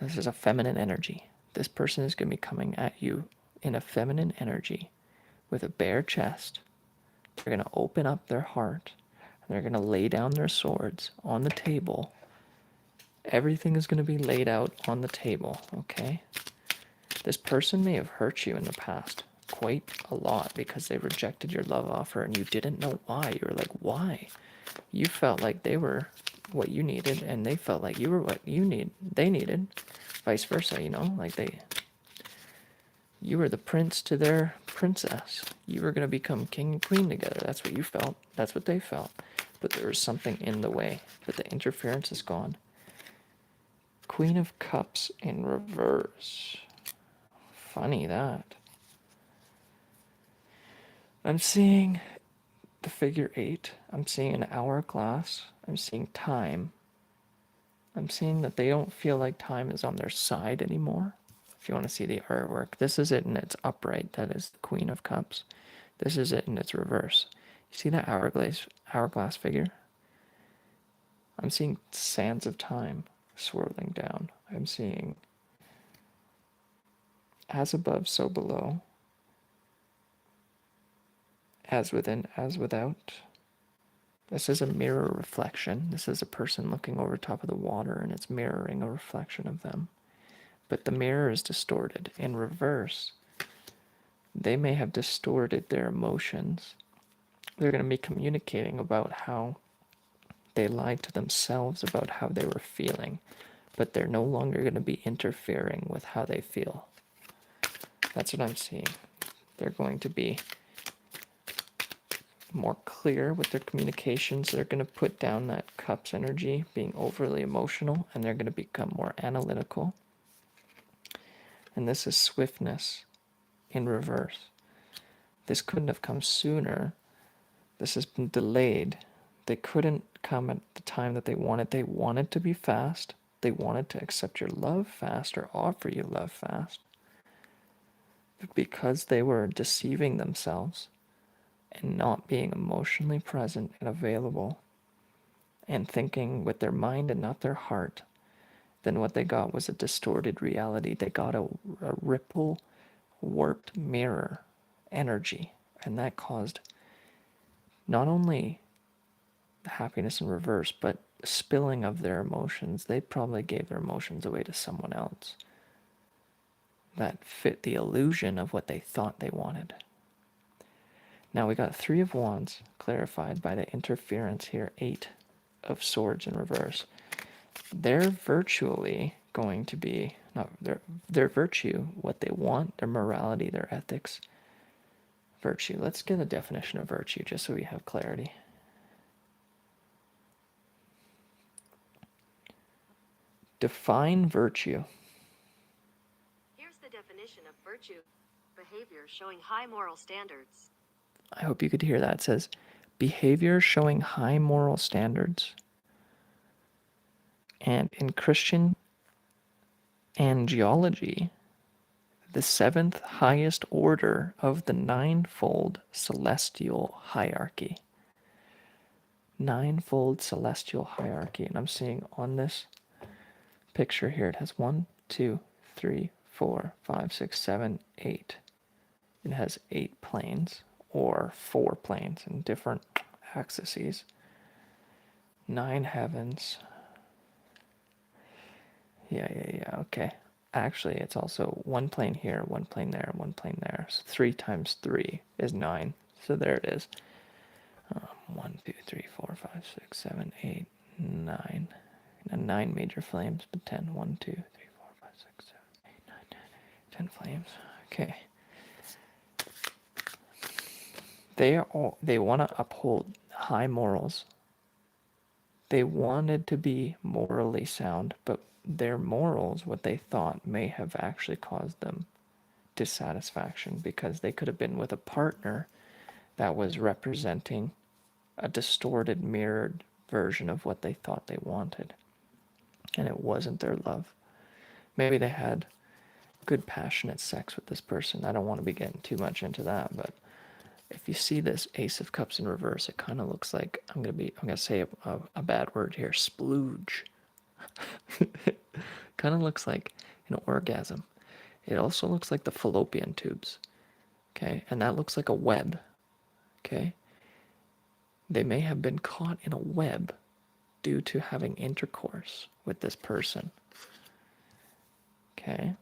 this is a feminine energy. This person is going to be coming at you in a feminine energy with a bare chest. They're going to open up their heart. And they're going to lay down their swords on the table. Everything is going to be laid out on the table, okay? This person may have hurt you in the past quite a lot because they rejected your love offer and you didn't know why. You were like, why? You felt like they were what you needed and they felt like you were what they needed. Vice versa, you know? Like you were the prince to their princess. You were going to become king and queen together. That's what you felt. That's what they felt. But there was something in the way. But the interference is gone. Queen of Cups in reverse. Funny that. I'm seeing the figure 8. I'm seeing an hourglass. I'm seeing time. I'm seeing that they don't feel like time is on their side anymore. If you want to see the artwork, this is it in its upright. That is the Queen of Cups. This is it in its reverse. You see that hourglass figure? I'm seeing sands of time swirling down. I'm seeing as above, so below. As within, as without. This is a mirror reflection. This is a person looking over top of the water and it's mirroring a reflection of them. but the mirror is distorted. In reverse, they may have distorted their emotions. They're going to be communicating about how they lied to themselves about how they were feeling, but they're no longer going to be interfering with how they feel. That's what I'm seeing. They're going to be more clear with their communications. They're going to put down that Cups energy, being overly emotional, and they're going to become more analytical. And this is swiftness in reverse. This couldn't have come sooner. This has been delayed. They couldn't come at the time that they wanted. They wanted to be fast. They wanted to accept your love fast or offer you love fast. But because they were deceiving themselves and not being emotionally present and available and thinking with their mind and not their heart, then what they got was a distorted reality. They got a ripple, warped mirror energy, and that caused not only happiness in reverse, but spilling of their emotions. They probably gave their emotions away to someone else that fit the illusion of what they thought they wanted. Now we got 3 of Wands clarified by the interference here, 8 of Swords in reverse. They're virtually going to be, not their virtue, what they want, their morality, their ethics. Virtue. Let's get a definition of virtue just so we have clarity. Define virtue. Here's the definition of virtue. Behavior showing high moral standards. I hope you could hear that. It says, behavior showing high moral standards. And in Christian angelology, the 7th highest order of the ninefold celestial hierarchy. Ninefold celestial hierarchy. And I'm seeing on this picture here, it has 1, 2, 3, 4, 5, 6, 7, 8. It has 8 planes, or 4 planes in different axes. 9 heavens. Yeah, okay. Actually, it's also 1 plane here, 1 plane there, 1 plane there. So 3 times 3 is 9. So there it is. 1, 2, 3, 4, 5, 6, 7, 8, 9. And 9 major flames, but 10. 1, 2, 3, 4, 5, 6, 7, 8, 9, 10 flames. Okay. They want to uphold high morals. They wanted to be morally sound, but their morals, what they thought, may have actually caused them dissatisfaction because they could have been with a partner that was representing a distorted, mirrored version of what they thought they wanted. And it wasn't their love. Maybe they had good, passionate sex with this person. I don't want to be getting too much into that, but if you see this Ace of Cups in reverse, it kind of looks like, I'm gonna say a bad word here, splooge. Kind of looks like an orgasm. It also looks like the fallopian tubes, okay? And that looks like a web, okay? They may have been caught in a web due to having intercourse with this person, okay?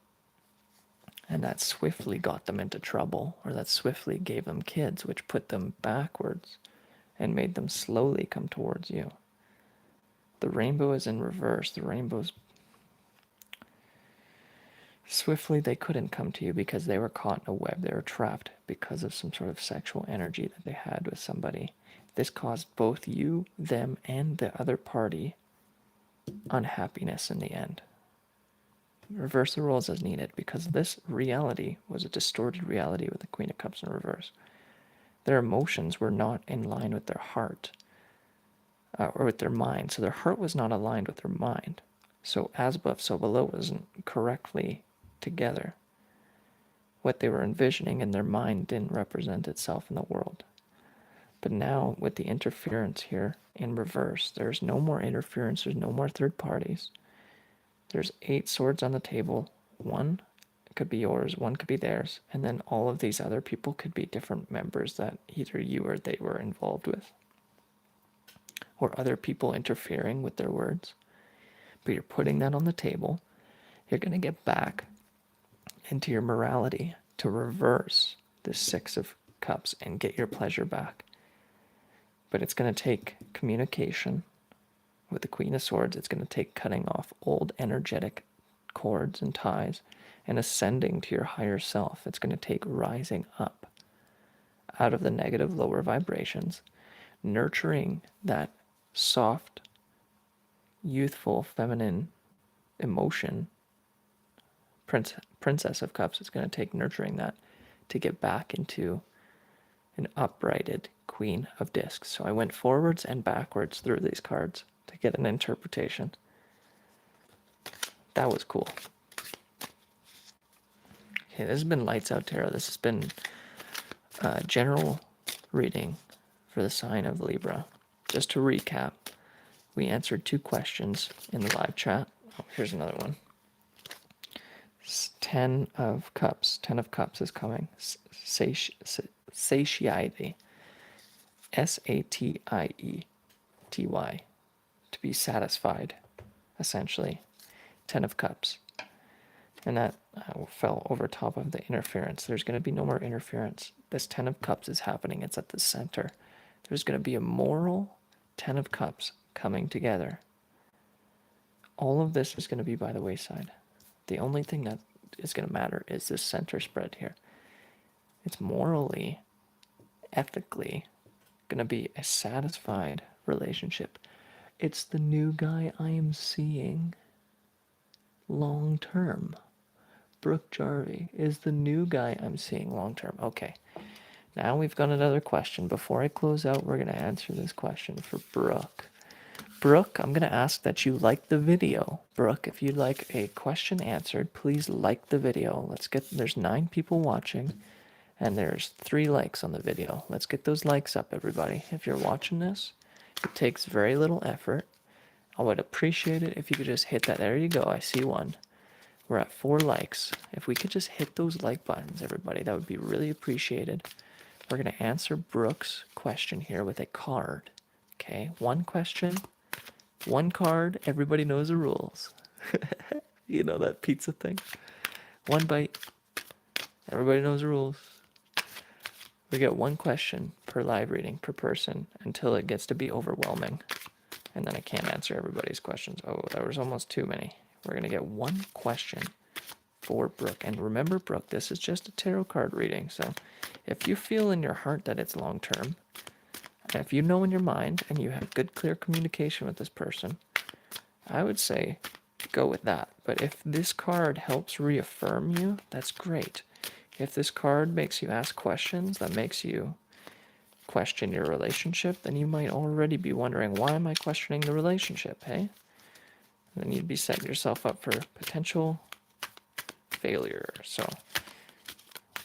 And that swiftly got them into trouble, or that swiftly gave them kids, which put them backwards and made them slowly come towards you. The rainbow is in reverse. The rainbow's swiftly, they couldn't come to you because they were caught in a web. They were trapped because of some sort of sexual energy that they had with somebody. This caused both you, them, and the other party unhappiness in the end. Reverse the roles as needed, because this reality was a distorted reality with the Queen of Cups in reverse. Their emotions were not in line with their heart, or with their mind. So their heart was not aligned with their mind. So as above, so below wasn't correctly together. What they were envisioning in their mind didn't represent itself in the world. But now, with the interference here in reverse, there's no more interference, there's no more third parties. There's 8 swords on the table. 1 could be yours, 1 could be theirs, and then all of these other people could be different members that either you or they were involved with, or other people interfering with their words. But you're putting that on the table, You're going to get back into your morality to reverse this Six of Cups and get your pleasure back. But it's going to take communication. With the Queen of Swords, it's going to take cutting off old energetic cords and ties and ascending to your higher self. It's going to take rising up out of the negative lower vibrations, nurturing that soft, youthful, feminine emotion. Princess of Cups, it's going to take nurturing that to get back into an uprighted Queen of Discs. So I went forwards and backwards through these cards to get an interpretation. That was cool. Okay, this has been Lights Out Tarot. This has been a general reading for the sign of Libra. Just to recap, we answered 2 questions in the live chat. Oh, here's another one. 10 of Cups. 10 of Cups is coming. Satiety. Satiety. To be satisfied, essentially. 10 of Cups. And that fell over top of the interference. There's going to be no more interference. This 10 of Cups is happening. It's at the center. There's going to be a moral 10 of Cups coming together. All of this is going to be by the wayside. The only thing that is going to matter is this center spread here. It's morally, ethically going to be a satisfied relationship. It's the new guy I am seeing long term. Brooke Jarvie is the new guy I'm seeing long term. Okay, now we've got another question. Before I close out, we're going to answer this question for Brooke. Brooke, I'm going to ask that you like the video. Brooke, if you'd like a question answered, please like the video. There's 9 people watching, and there's 3 likes on the video. Let's get those likes up, everybody. If you're watching this, it takes very little effort. I would appreciate it if you could just hit that. There you go, I see one. We're at 4 likes. If we could just hit those like buttons, everybody, that would be really appreciated. We're going to answer Brooke's question here with a card. Okay, 1 question, 1 card. Everybody knows the rules. You know that pizza thing? 1 bite. Everybody knows the rules. We get 1 question per live reading per person until it gets to be overwhelming. And then I can't answer everybody's questions. Oh, that was almost too many. We're going to get 1 question for Brooke. And remember, Brooke, this is just a tarot card reading. So if you feel in your heart that it's long term, and if you know in your mind and you have good, clear communication with this person, I would say go with that. But if this card helps reaffirm you, that's great. If this card makes you ask questions, that makes you question your relationship, then you might already be wondering, why am I questioning the relationship, hey? And then you'd be setting yourself up for potential failure. So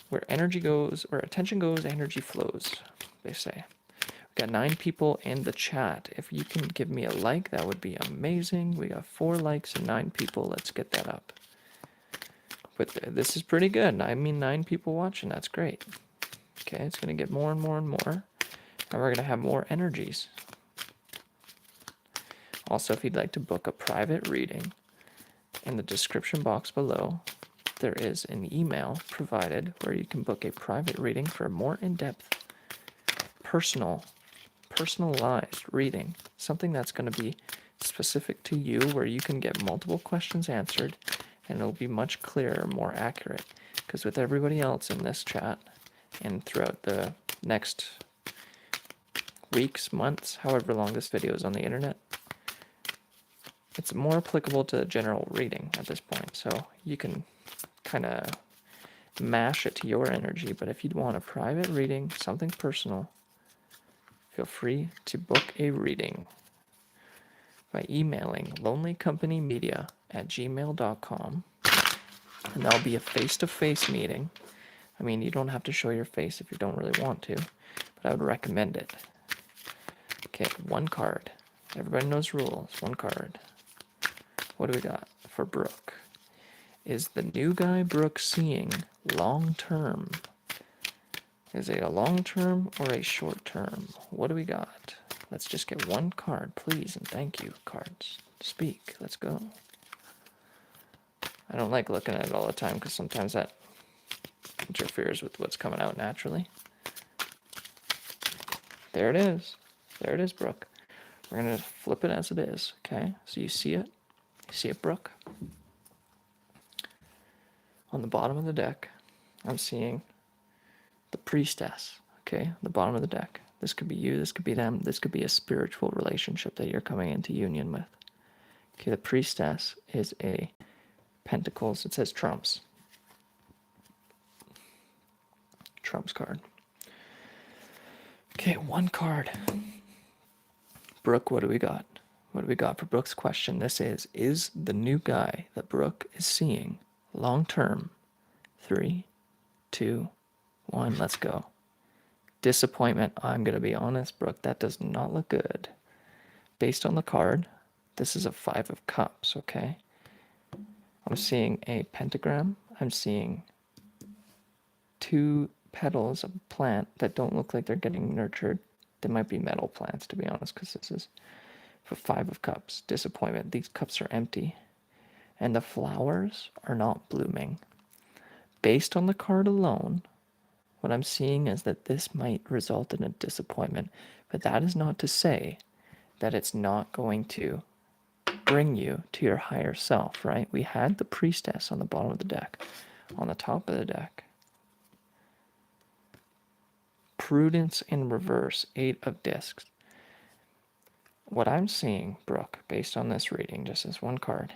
where energy goes, where attention goes, energy flows, they say. We got 9 people in the chat. If you can give me a like, that would be amazing. We got 4 likes and 9 people. Let's get that up. But this is pretty good. I mean, 9 people watching. That's great. Okay, it's going to get more and more and more. And we're going to have more energies. Also, if you'd like to book a private reading, in the description box below, there is an email provided where you can book a private reading for a more in-depth, personalized reading. Something that's going to be specific to you, where you can get multiple questions answered, and it'll be much clearer, more accurate. Because with everybody else in this chat, and throughout the next weeks, months, however long this video is on the internet, it's more applicable to general reading at this point. So you can kind of mash it to your energy. But if you want a private reading, something personal, feel free to book a reading by emailing lonelycompanymedia@gmail.com. And that'll be a face-to-face meeting. I mean, you don't have to show your face if you don't really want to, but I would recommend it. Okay, 1 card. Everybody knows rules. 1 card. What do we got for Brooke? Is the new guy Brooke seeing long term? Is it a long term or a short term? What do we got? Let's just get 1 card, please, and thank you, cards. Speak. Let's go. I don't like looking at it all the time because sometimes that interferes with what's coming out naturally. There it is. There it is, Brooke. We're going to flip it as it is, okay? So you see it? You see it, Brooke? On the bottom of the deck, I'm seeing the priestess, okay? The bottom of the deck. This could be you, this could be them, this could be a spiritual relationship that you're coming into union with. Okay, the priestess is a pentacles, it says trumps. Trumps card. Okay, one card. Brooke, what do we got? What do we got for Brooke's question? This is the new guy that Brooke is seeing long term? 3, 2, 1, let's go. Disappointment. I'm going to be honest, Brooke, that does not look good. Based on the card, this is a 5 of cups, okay? I'm seeing a pentagram. I'm seeing 2 petals of a plant that don't look like they're getting nurtured. They might be metal plants, to be honest, because this is for 5 of cups. Disappointment. These cups are empty. And the flowers are not blooming. Based on the card alone, what I'm seeing is that this might result in a disappointment. But that is not to say that it's not going to bring you to your higher self, right? We had the priestess on the bottom of the deck. On the top of the deck, prudence in reverse, 8 of discs. What I'm seeing, Brooke, based on this reading, just as one card,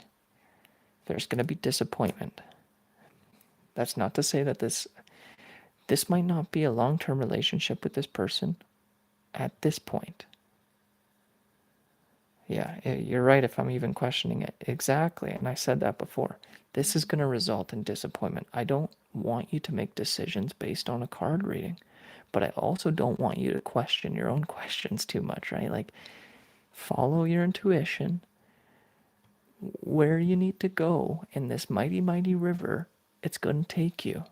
there's going to be disappointment. That's not to say that this might not be a long-term relationship with this person at this point. Yeah, you're right if I'm even questioning it. Exactly, and I said that before. This is going to result in disappointment. I don't want you to make decisions based on a card reading, but I also don't want you to question your own questions too much, right? Like, follow your intuition. Where you need to go in this mighty, mighty river, it's going to take you.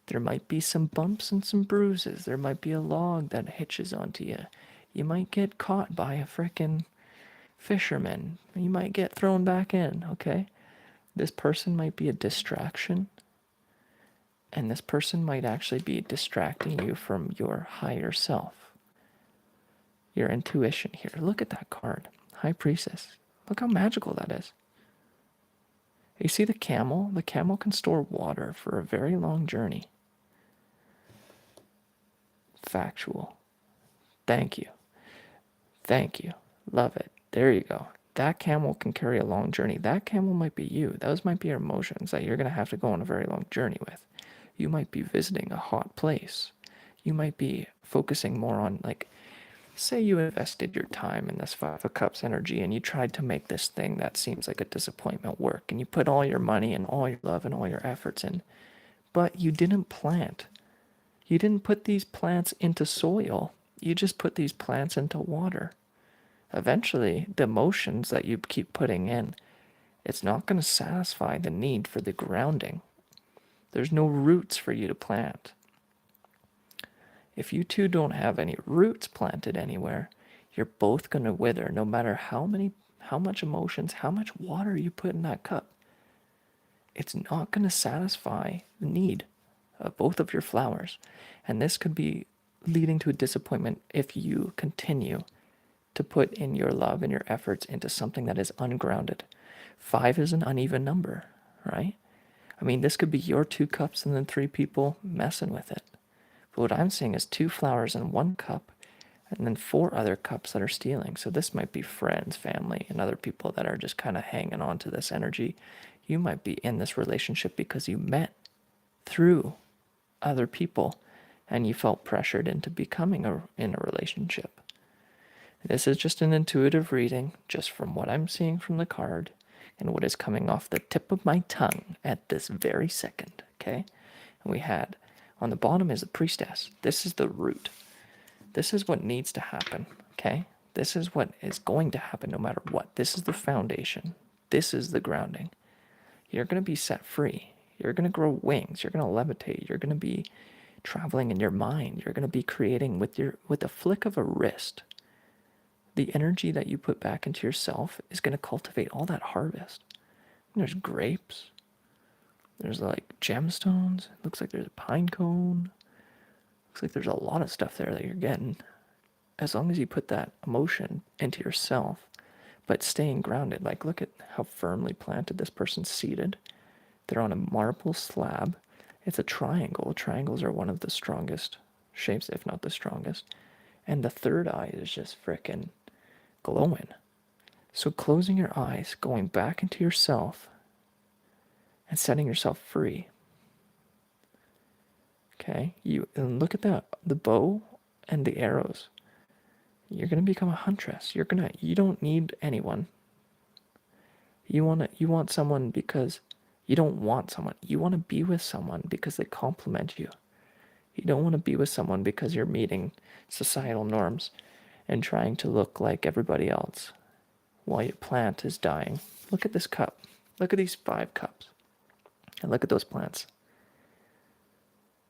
There might be some bumps and some bruises. There might be a log that hitches onto you. You might get caught by a frickin' fisherman. You might get thrown back in, okay? This person might be a distraction, and this person might actually be distracting you from your higher self, your intuition here. Look at that card, High Priestess. Look how magical that is. You see the camel? The camel can store water for a very long journey. Factual. Thank you. Thank you. Love it. There you go. That camel can carry a long journey. That camel might be you. Those might be your emotions that you're going to have to go on a very long journey with. You might be visiting a hot place. You might be focusing more on, like, say you invested your time in this 5 of Cups energy and you tried to make this thing that seems like a disappointment work, and you put all your money and all your love and all your efforts in, but you didn't plant. You didn't put these plants into soil. You just put these plants into water. Eventually, the emotions that you keep putting in, it's not going to satisfy the need for the grounding. There's no roots for you to plant. If you two don't have any roots planted anywhere, you're both going to wither no matter how much emotions, how much water you put in that cup. It's not going to satisfy the need of both of your flowers. And this could be leading to a disappointment if you continue to put in your love and your efforts into something that is ungrounded. 5 is an uneven number, right? I mean, this could be your 2 cups and then 3 people messing with it. But what I'm seeing is 2 flowers in 1 cup and then 4 other cups that are stealing. So this might be friends, family, and other people that are just kind of hanging on to this energy. You might be in this relationship because you met through other people and you felt pressured into becoming in a relationship. This is just an intuitive reading, just from what I'm seeing from the card and what is coming off the tip of my tongue at this very second, okay? And we had, on the bottom is the priestess. This is the root. This is what needs to happen, okay? This is what is going to happen no matter what. This is the foundation. This is the grounding. You're going to be set free. You're going to grow wings. You're going to levitate. You're going to be traveling in your mind. You're going to be creating with a flick of a wrist. The energy that you put back into yourself is going to cultivate all that harvest. And there's grapes. There's like gemstones. It looks like there's a pine cone. Looks like there's a lot of stuff there that you're getting. As long as you put that emotion into yourself, but staying grounded. Like, look at how firmly planted this person's seated. They're on a marble slab. It's a triangle. Triangles are one of the strongest shapes, if not the strongest. And the third eye is just frickin' glowing. So closing your eyes, going back into yourself, and setting yourself free. Okay? And look at that. The bow and the arrows. You're gonna become a huntress. You don't need anyone. You want someone because you don't want someone. You want to be with someone because they complement you. You don't want to be with someone because you're meeting societal norms and trying to look like everybody else while your plant is dying. Look at this cup. Look at these 5 cups. And look at those plants.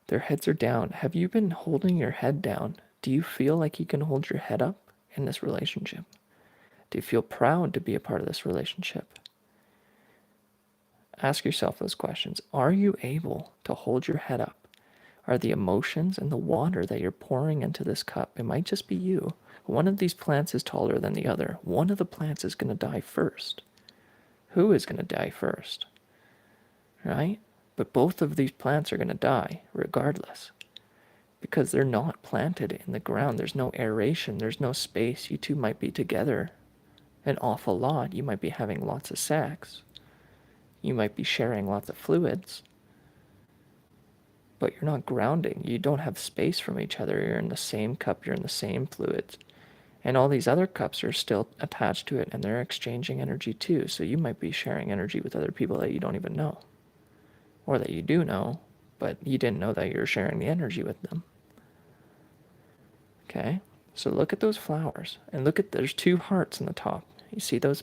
Their heads are down. Have you been holding your head down? Do you feel like you can hold your head up in this relationship? Do you feel proud to be a part of this relationship? Ask yourself those questions. Are you able to hold your head up? Are the emotions and the water that you're pouring into this cup, it might just be you. One of these plants is taller than the other. One of the plants is going to die first. Who is going to die first? Right? But both of these plants are going to die regardless because they're not planted in the ground. There's no aeration. There's no space. You two might be together an awful lot. You might be having lots of sex. You might be sharing lots of fluids, but you're not grounding. You don't have space from each other. You're in the same cup, you're in the same fluids. And all these other cups are still attached to it and they're exchanging energy too. So you might be sharing energy with other people that you don't even know. Or that you do know, but you didn't know that you're sharing the energy with them. Okay? So look at those flowers and look at, there's 2 hearts in the top. You see those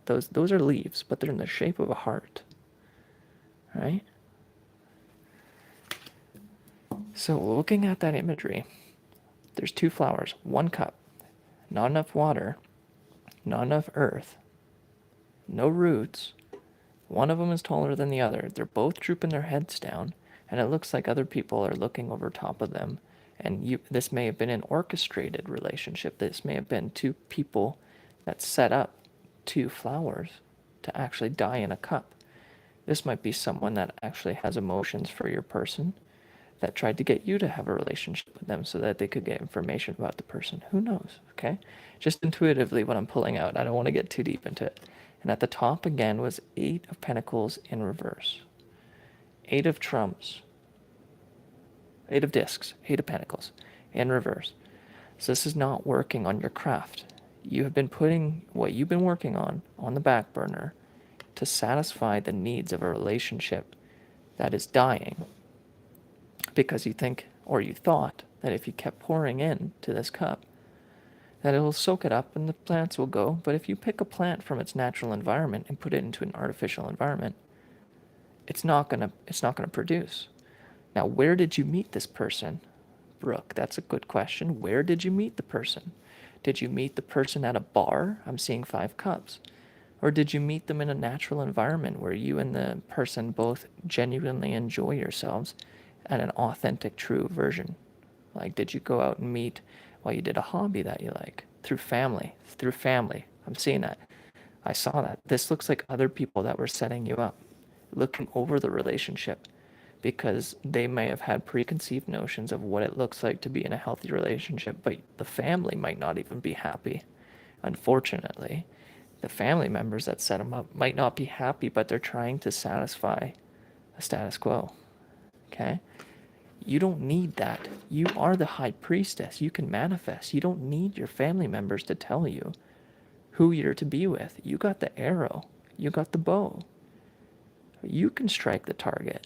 those are leaves, but they're in the shape of a heart. Right? So looking at that imagery, there's 2 flowers, 1 cup, not enough water, not enough earth, no roots. One of them is taller than the other. They're both drooping their heads down, and it looks like other people are looking over top of them. And this may have been an orchestrated relationship. This may have been 2 people that set up 2 flowers to actually die in a cup. This might be someone that actually has emotions for your person that tried to get you to have a relationship with them so that they could get information about the person. Who knows, okay? Just intuitively what I'm pulling out. I don't want to get too deep into it. And at the top again was 8 of Pentacles in reverse. 8 of Trumps. 8 of Discs. 8 of Pentacles in reverse. So this is not working on your craft. You have been putting what you've been working on the back burner to satisfy the needs of a relationship that is dying because you think, or you thought, that if you kept pouring in to this cup, that it'll soak it up and the plants will go. But if you pick a plant from its natural environment and put it into an artificial environment, it's not gonna produce. Now, where did you meet this person, Brooke? That's a good question. Where did you meet the person? Did you meet the person at a bar? I'm seeing 5 cups. Or did you meet them in a natural environment where you and the person both genuinely enjoy yourselves at an authentic, true version? Like, did you go out and meet while you did a hobby that you like? Through family. I'm seeing that. I saw that. This looks like other people that were setting you up, looking over the relationship, because they may have had preconceived notions of what it looks like to be in a healthy relationship, but the family might not even be happy. Unfortunately, the family members that set them up might not be happy, but they're trying to satisfy a status quo. Okay? You don't need that. You are the high priestess. You can manifest. You don't need your family members to tell you who you're to be with. You got the arrow. You got the bow. You can strike the target.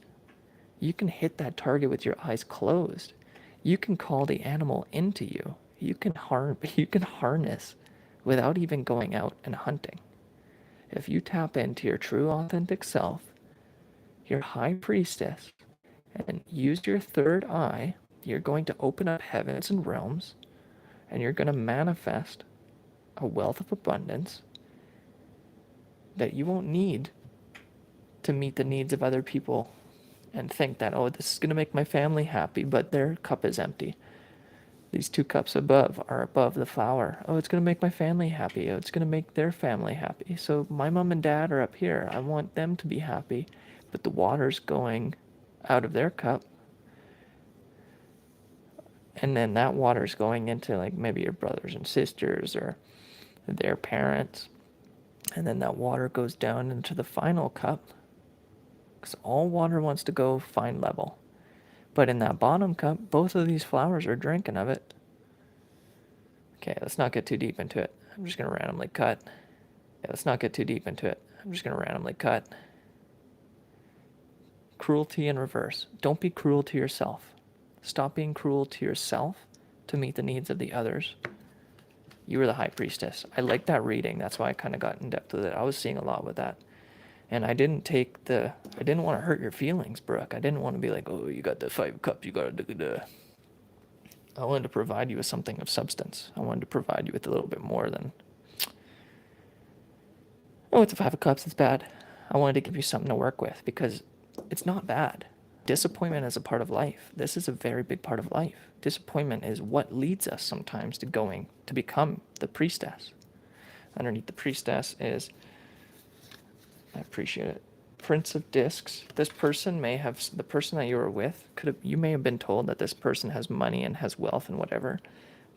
You can hit that target with your eyes closed. You can call the animal into you. You can harness without even going out and hunting. If you tap into your true authentic self, your high priestess, and use your third eye, you're going to open up heavens and realms, and you're going to manifest a wealth of abundance that you won't need to meet the needs of other people and think that, oh, this is going to make my family happy, but their cup is empty. These two cups above are above the flower. Oh, it's going to make my family happy. Oh, it's going to make their family happy. So my mom and dad are up here. I want them to be happy, but the water's going out of their cup. And then that water's going into like maybe your brothers and sisters or their parents. And then that water goes down into the final cup, because all water wants to go fine level. But in that bottom cup, both of these flowers are drinking of it. Okay, let's not get too deep into it. I'm just going to randomly cut. Yeah, let's not get too deep into it. I'm just going to randomly cut. Cruelty in reverse. Don't be cruel to yourself. Stop being cruel to yourself to meet the needs of the others. You were the high priestess. I like that reading. That's why I kind of got in depth with it. I was seeing a lot with that. And I didn't want to hurt your feelings, Brooke. I didn't want to be like, oh, you got the 5 cups, you got to. I wanted to provide you with something of substance. I wanted to provide you with a little bit more than, oh, it's a 5 of cups, it's bad. I wanted to give you something to work with because it's not bad. Disappointment is a part of life. This is a very big part of life. Disappointment is what leads us sometimes to become the priestess. Underneath the priestess is, I appreciate it, Prince of Discs. This person the person that you were with, you may have been told that this person has money and has wealth and whatever,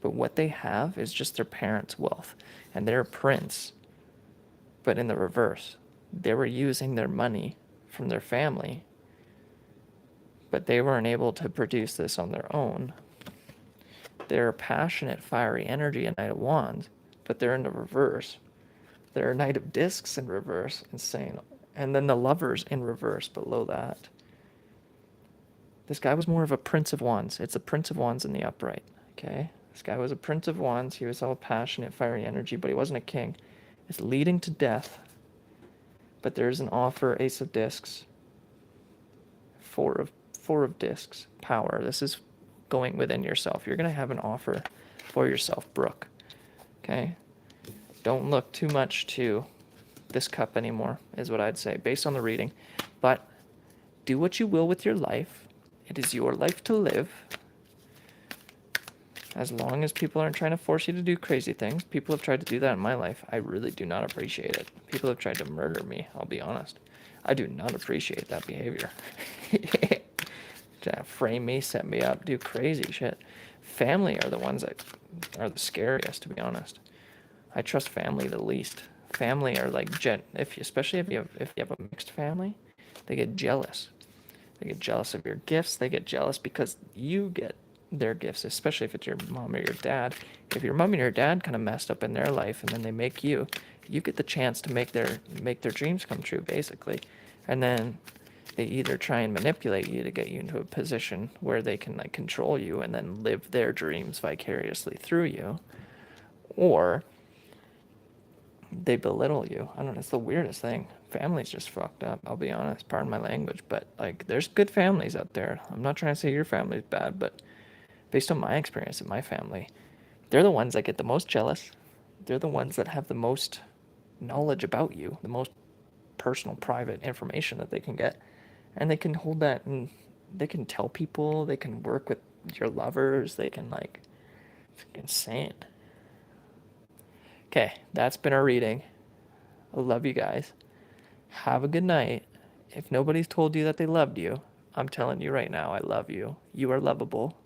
but what they have is just their parents' wealth, and they're a prince. But in the reverse, they were using their money from their family, but they weren't able to produce this on their own. They're a passionate, fiery energy, a Knight of Wands, but they're in the reverse. They're a Knight of Discs in reverse, insane. And then the Lovers in reverse below that. This guy was more of a Prince of Wands. It's a Prince of Wands in the upright, okay? This guy was a Prince of Wands. He was all passionate, fiery energy, but he wasn't a king. It's leading to death. But there's an offer, Ace of Discs. Four of Discs, power. This is going within yourself. You're going to have an offer for yourself, Brooke, okay? Don't look too much to this cup anymore, is what I'd say, based on the reading. But do what you will with your life. It is your life to live. As long as people aren't trying to force you to do crazy things. People have tried to do that in my life. I really do not appreciate it. People have tried to murder me, I'll be honest. I do not appreciate that behavior. To frame me, set me up, do crazy shit. Family are the ones that are the scariest, to be honest. I trust family the least. Family are like especially if you have a mixed family, they get jealous. They get jealous of your gifts. They get jealous because you get their gifts, especially if it's your mom or your dad. If your mom and your dad kind of messed up in their life and then they make you get the chance to make their dreams come true, basically. And then they either try and manipulate you to get you into a position where they can like control you and then live their dreams vicariously through you, or they belittle you. I don't know, it's the weirdest thing. Family's just fucked up, I'll be honest, pardon my language, but like there's good families out there. I'm not trying to say your family's bad, but based on my experience in my family, they're the ones that get the most jealous. They're the ones that have the most knowledge about you, the most personal, private information that they can get. And they can hold that and they can tell people, they can work with your lovers, they can like, it's insane. Okay, that's been our reading. I love you guys. Have a good night. If nobody's told you that they loved you, I'm telling you right now, I love you. You are lovable.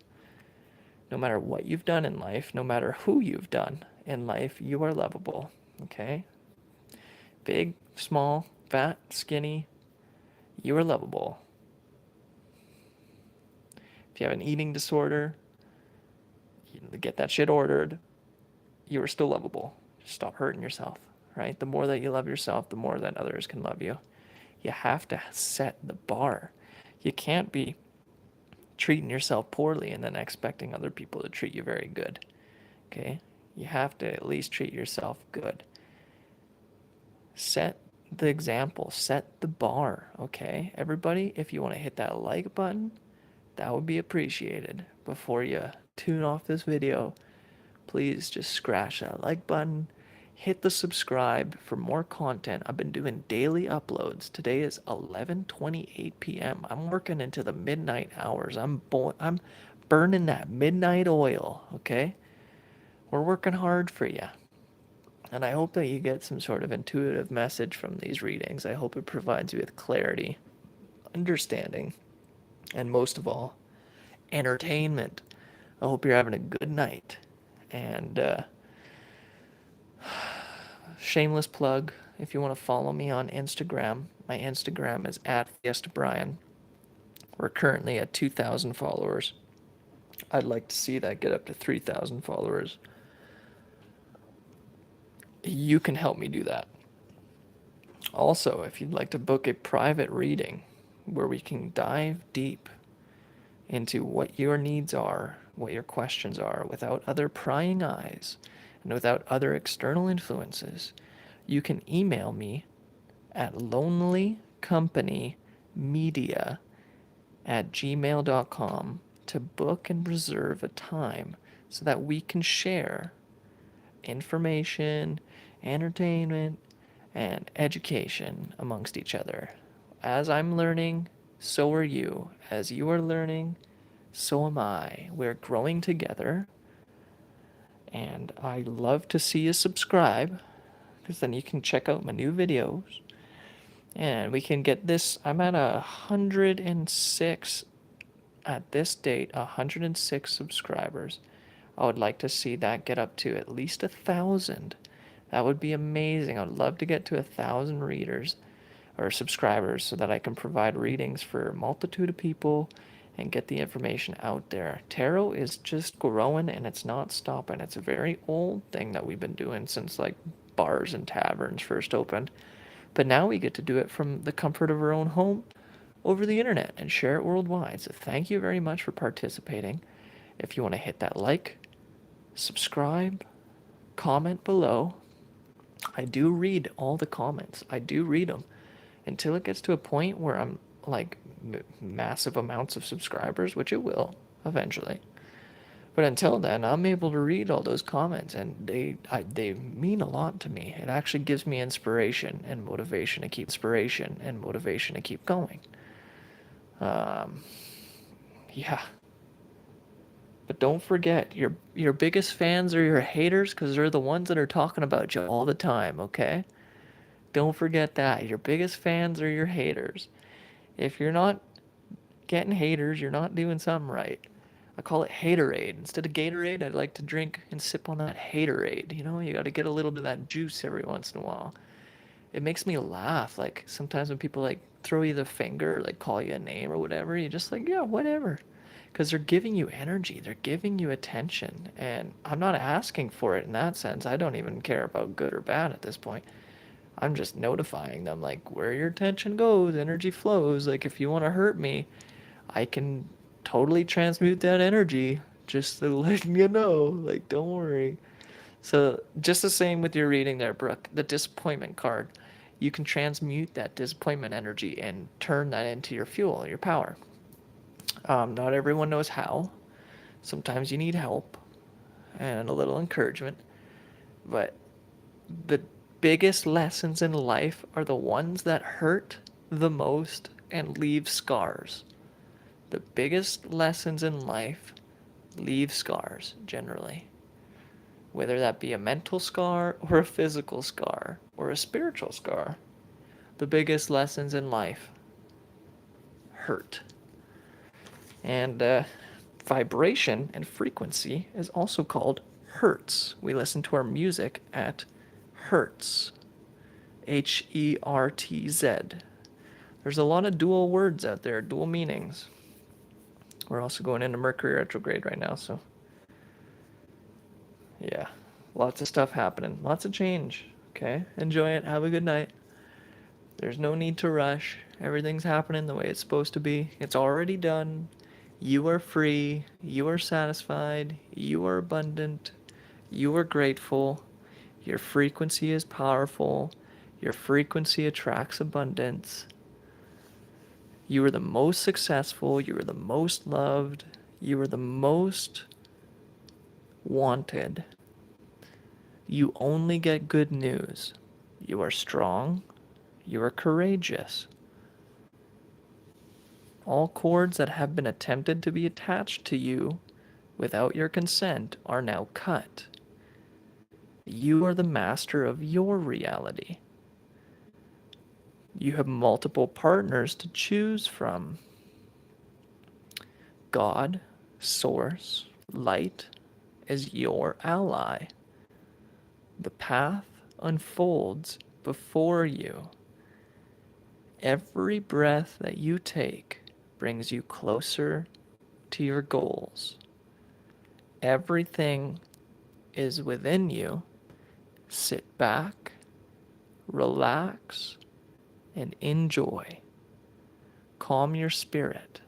No matter what you've done in life, no matter who you've done in life, you are lovable. Okay? Big, small, fat, skinny, you are lovable. If you have an eating disorder, get that shit ordered. You are still lovable. Just stop hurting yourself, right? The more that you love yourself, the more that others can love you. You have to set the bar. You can't be treating yourself poorly and then expecting other people to treat you very good, okay? You have to at least treat yourself good. Set the example, set the bar, okay? Everybody, if you want to hit that like button, that would be appreciated. Before you tune off this video, please just scratch that like button, Hit the subscribe for more content. I've been doing daily uploads. Today is 11:28 p.m. I'm working into the midnight hours. I'm burning that midnight oil, okay? We're working hard for you. And I hope that you get some sort of intuitive message from these readings. I hope it provides you with clarity, understanding, and most of all, entertainment. I hope you're having a good night. And shameless plug, if you want to follow me on Instagram, my Instagram is at FiestaBrian. We're currently at 2,000 followers. I'd like to see that get up to 3,000 followers. You can help me do that. Also, if you'd like to book a private reading where we can dive deep into what your needs are, what your questions are, without other prying eyes and without other external influences, you can email me at lonelycompanymedia@gmail.com to book and reserve a time so that we can share information, entertainment, and education amongst each other. As I'm learning, so are you. As you are learning, so am I. We're growing together, and I love to see you subscribe because then you can check out my new videos. And we can get this. I'm at 106 at this date, 106 subscribers. I would like to see that get up to at least 1,000. That would be amazing. I would love to get to 1,000 readers or subscribers so that I can provide readings for a multitude of people and get the information out there. Tarot is just growing and it's not stopping. It's a very old thing that we've been doing since like bars and taverns first opened. But now we get to do it from the comfort of our own home over the internet and share it worldwide. So thank you very much for participating. If you want to hit that like, subscribe, comment below. I do read all the comments. I do read them until it gets to a point where I'm like massive amounts of subscribers, which it will eventually. But until then, I'm able to read all those comments, and they mean a lot to me. It actually gives me inspiration and motivation to keep going. Yeah. But don't forget, your biggest fans are your haters because they're the ones that are talking about you all the time. Okay. Don't forget that your biggest fans are your haters. If you're not getting haters, you're not doing something right. I call it haterade. Instead of Gatorade, I'd like to drink and sip on that haterade. You know, you got to get a little bit of that juice every once in a while. It makes me laugh. Like sometimes when people like throw you the finger, or, like call you a name or whatever, you're just like, yeah, whatever. Because they're giving you energy, they're giving you attention. And I'm not asking for it in that sense. I don't even care about good or bad at this point. I'm just notifying them, like, where your attention goes, energy flows. Like, if you want to hurt me, I can totally transmute that energy just to let you know. Like, don't worry. So, just the same with your reading there, Brooke. The disappointment card. You can transmute that disappointment energy and turn that into your fuel, your power. Not everyone knows how. Sometimes you need help and a little encouragement. But the biggest lessons in life are the ones that hurt the most and leave scars. The biggest lessons in life leave scars, generally. Whether that be a mental scar or a physical scar or a spiritual scar. The biggest lessons in life hurt. And vibration and frequency is also called hertz. We listen to our music at hertz. Hertz. There's a lot of dual words out there, dual meanings. We're also going into Mercury retrograde right now, so yeah, lots of stuff happening, lots of change. Okay, enjoy it, have a good night. There's no need to rush. Everything's happening the way it's supposed to be. It's already done. You are free, you are satisfied, you are abundant, you are grateful. Your frequency is powerful. Your frequency attracts abundance. You are the most successful. You are the most loved. You are the most wanted. You only get good news. You are strong. You are courageous. All cords that have been attempted to be attached to you without your consent are now cut. You are the master of your reality. You have multiple partners to choose from. God, Source, Light is your ally. The path unfolds before you. Every breath that you take brings you closer to your goals. Everything is within you. Sit back, relax, and enjoy. Calm your spirit.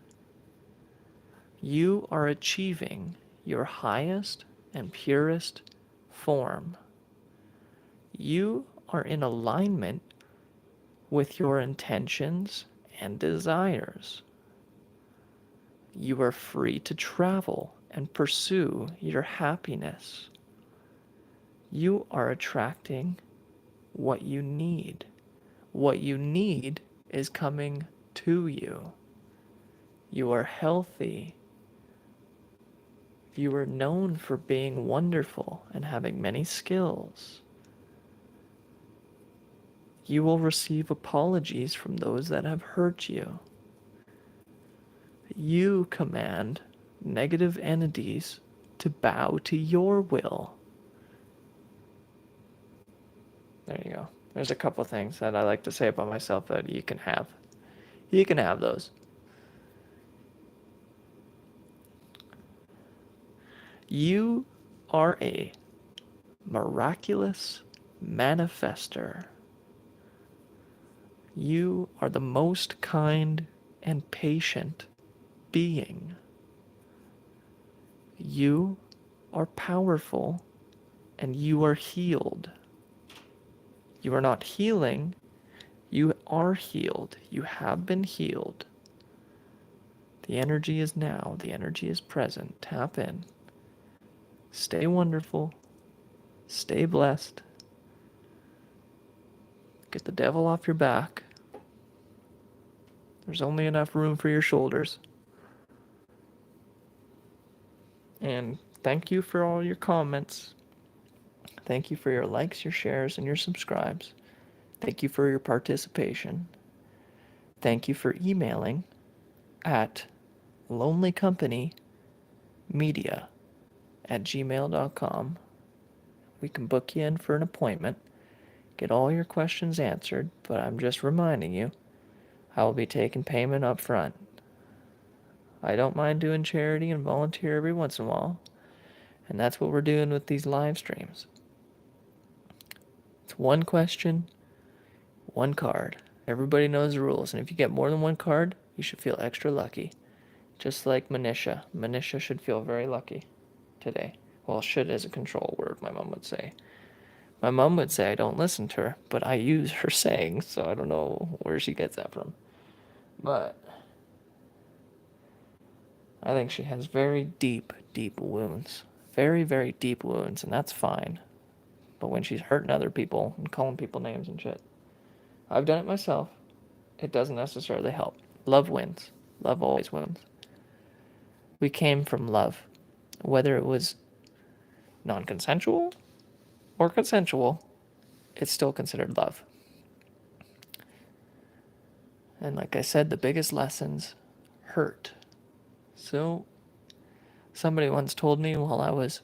You are achieving your highest and purest form. You are in alignment with your intentions and desires. You are free to travel and pursue your happiness. You are attracting what you need. What you need is coming to you. You are healthy. You are known for being wonderful and having many skills. You will receive apologies from those that have hurt you. You command negative entities to bow to your will. There you go. There's a couple things that I like to say about myself that you can have. You can have those. You are a miraculous manifester. You are the most kind and patient being. You are powerful and you are healed. You are not healing, you are healed. You have been healed. The energy is now, the energy is present. Tap in. Stay wonderful. Stay blessed. Get the devil off your back. There's only enough room for your shoulders. And thank you for all your comments. Thank you for your likes, your shares, and your subscribes. Thank you for your participation. Thank you for emailing at lonelycompanymedia@gmail.com. We can book you in for an appointment, get all your questions answered, but I'm just reminding you, I will be taking payment up front. I don't mind doing charity and volunteer every once in a while, and that's what we're doing with these live streams. It's one question, one card. Everybody knows the rules, and if you get more than one card, you should feel extra lucky. Just like Manisha. Manisha should feel very lucky today. Well, should is a control word, my mom would say. My mom would say I don't listen to her, but I use her sayings, so I don't know where she gets that from. But I think she has very deep, deep wounds. Very, very deep wounds, and that's fine. But when she's hurting other people and calling people names and shit, I've done it myself. It doesn't necessarily help. Love wins. Love always wins. We came from love. Whether it was non-consensual or consensual, it's still considered love. And like I said, the biggest lessons hurt. So, somebody once told me while I was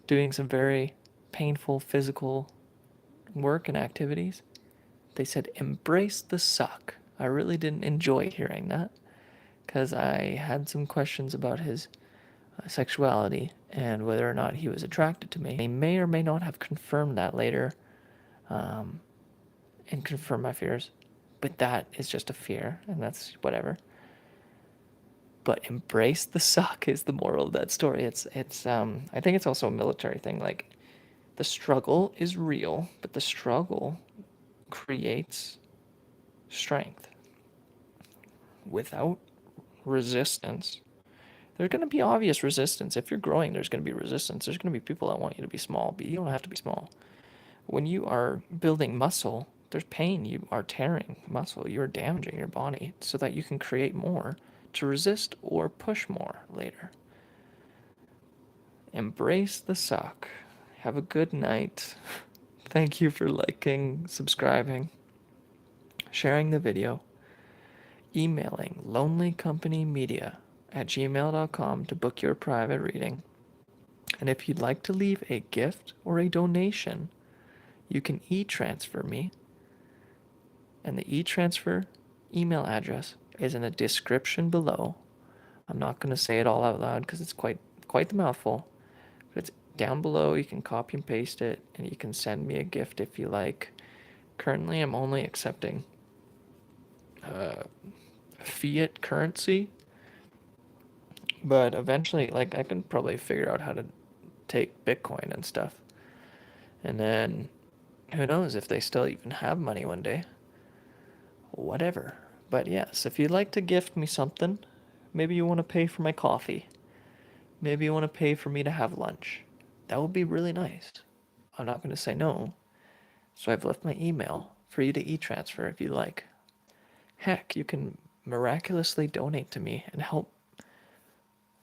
doing some very painful physical work and activities, they said, embrace the suck. I really didn't enjoy hearing that because I had some questions about his sexuality and whether or not he was attracted to me. He may or may not have confirmed that later and confirmed my fears, but that is just a fear, and that's whatever. But embrace the suck is the moral of that story. It's I think it's also a military thing. Like, the struggle is real, but the struggle creates strength. Without resistance, There's going to be obvious resistance. If you're growing, there's going to be resistance. There's going to be people that want you to be small, but you don't have to be small. When you are building muscle, there's pain. You are tearing muscle. You are damaging your body so that you can create more to resist or push more later. Embrace the suck. Have a good night. Thank you for liking, subscribing, sharing the video, emailing lonelycompanymedia@gmail.com to book your private reading. And if you'd like to leave a gift or a donation, you can e-transfer me. And the e-transfer email address is in the description below. I'm not going to say it all out loud because it's quite the mouthful. But it's down below. You can copy and paste it, and you can send me a gift if you like. Currently, I'm only accepting fiat currency, but eventually, like, I can probably figure out how to take Bitcoin and stuff. And then, who knows if they still even have money one day. Whatever. But yes, if you'd like to gift me something, maybe you want to pay for my coffee. Maybe you want to pay for me to have lunch. That would be really nice. I'm not going to say no. So I've left my email for you to e-transfer if you like. Heck, you can miraculously donate to me and help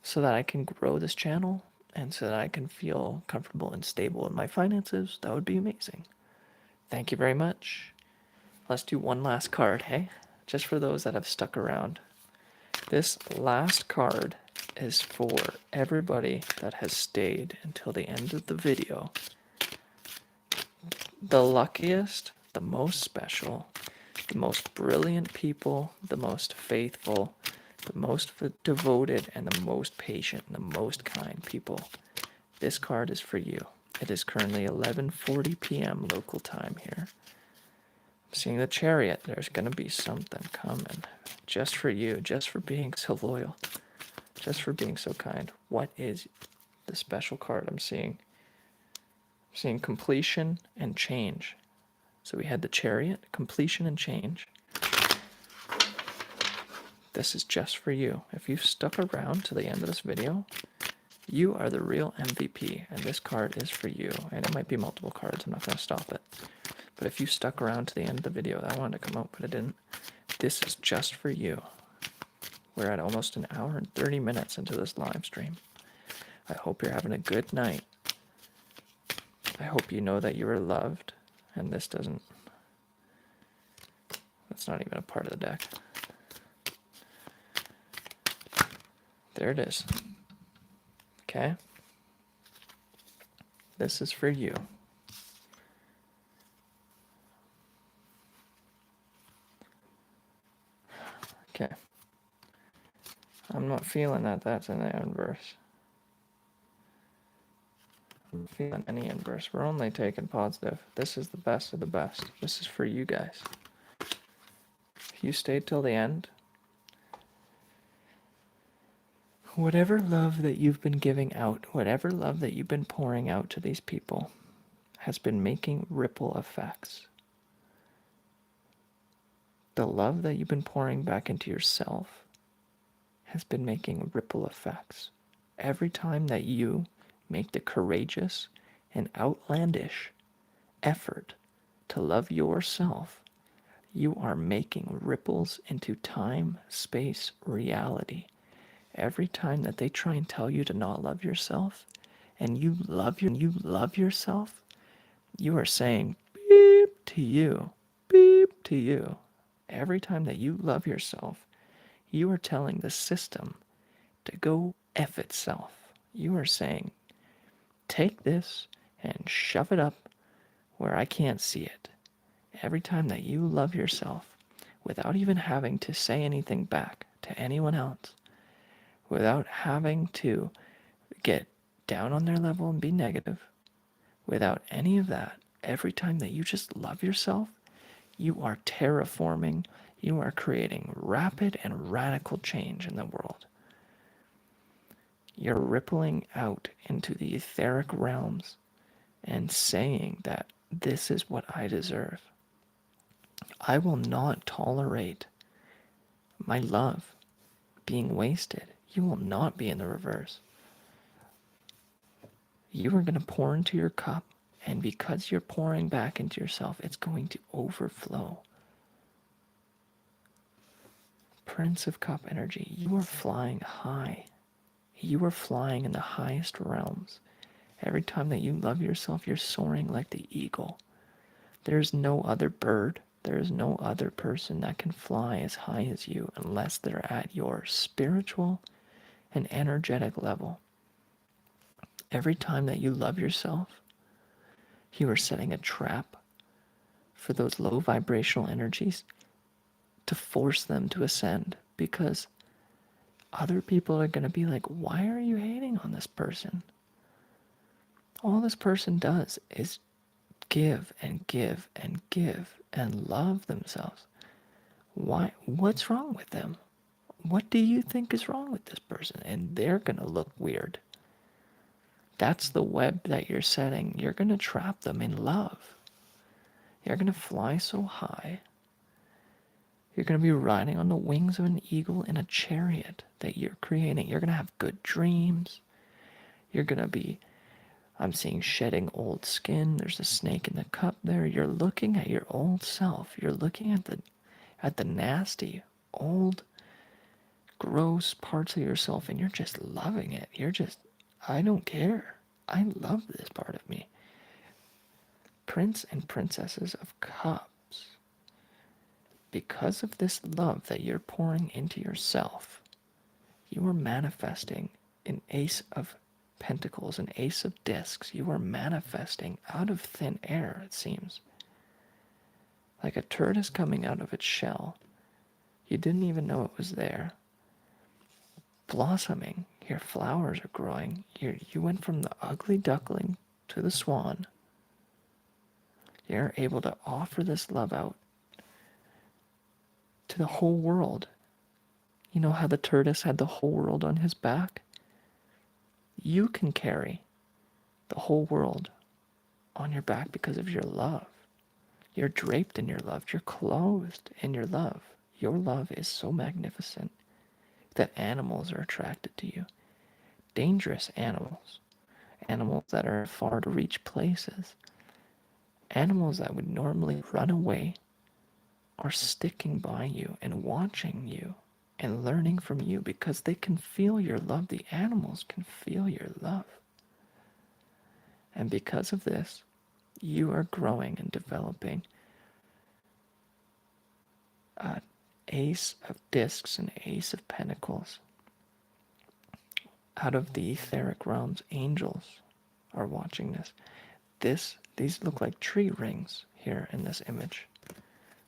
so that I can grow this channel and so that I can feel comfortable and stable in my finances. That would be amazing. Thank you very much. Let's do one last card, hey? Just for those that have stuck around. This last card is for everybody that has stayed until the end of the video. The luckiest, the most special, the most brilliant people, the most faithful, the most devoted, and the most patient, and the most kind people. This card is for you. It is currently 11:40 p.m. local time here. I'm seeing the Chariot. There's going to be something coming. Just for you, just for being so loyal, just for being so kind. What is the special card I'm seeing? I'm seeing completion and change. So we had the Chariot, completion and change. This is just for you. If you've stuck around to the end of this video, you are the real MVP, and this card is for you. And it might be multiple cards. I'm not going to stop it. But if you stuck around to the end of the video, I wanted to come out, but it didn't. This is just for you. We're at almost an hour and 30 minutes into this live stream. I hope you're having a good night. I hope you know that you are loved, and this doesn't... That's not even a part of the deck. There it is. Okay? This is for you. Okay. I'm not feeling that that's in the inverse. I'm not feeling any inverse. We're only taking positive. This is the best of the best. This is for you guys. If you stayed till the end, whatever love that you've been giving out, whatever love that you've been pouring out to these people has been making ripple effects. The love that you've been pouring back into yourself has been making ripple effects. Every time that you make the courageous and outlandish effort to love yourself, you are making ripples into time, space, reality. Every time that they try and tell you to not love yourself, and you love yourself, you are saying beep to you, beep to you. Every time that you love yourself, you are telling the system to go F itself. You are saying, take this and shove it up where I can't see it. Every time that you love yourself, without even having to say anything back to anyone else, without having to get down on their level and be negative, without any of that, every time that you just love yourself, you are terraforming, you are creating rapid and radical change in the world. You're rippling out into the etheric realms and saying that this is what I deserve. I will not tolerate my love being wasted. You will not be in the reverse. You are going to pour into your cup, and because you're pouring back into yourself, it's going to overflow. Prince of Cup energy, you are flying high. You are flying in the highest realms. Every time that you love yourself, you're soaring like the eagle. There's no other bird, there is no other person that can fly as high as you unless they're at your spiritual and energetic level. Every time that you love yourself, you are setting a trap for those low vibrational energies to force them to ascend, because other people are going to be like, why are you hating on this person? All this person does is give and give and give and love themselves. Why? What's wrong with them? What do you think is wrong with this person? And they're going to look weird. That's the web that you're setting. You're going to trap them in love. You're going to fly so high. You're going to be riding on the wings of an eagle in a chariot that you're creating. You're going to have good dreams. You're going to be, I'm seeing shedding old skin. There's a snake in the cup there. You're looking at your old self. You're looking at the nasty, old, gross parts of yourself, and you're just loving it. You're just, I don't care. I love this part of me. Prince and Princesses of Cups. Because of this love that you're pouring into yourself, you are manifesting an Ace of Pentacles, an Ace of Discs. You are manifesting out of thin air, it seems. Like a turd is coming out of its shell. You didn't even know it was there. Blossoming. Your flowers are growing. You went from the ugly duckling to the swan. You're able to offer this love out to the whole world. You know how the tortoise had the whole world on his back? You can carry the whole world on your back because of your love. You're draped in your love. You're clothed in your love. Your love is so magnificent that animals are attracted to you. Dangerous animals. Animals that are far to reach places. Animals that would normally run away are sticking by you and watching you and learning from you because they can feel your love. The animals can feel your love. And because of this, you are growing and developing an Ace of Discs and Ace of Pentacles. Out of the etheric realms, angels are watching this. These look like tree rings here in this image.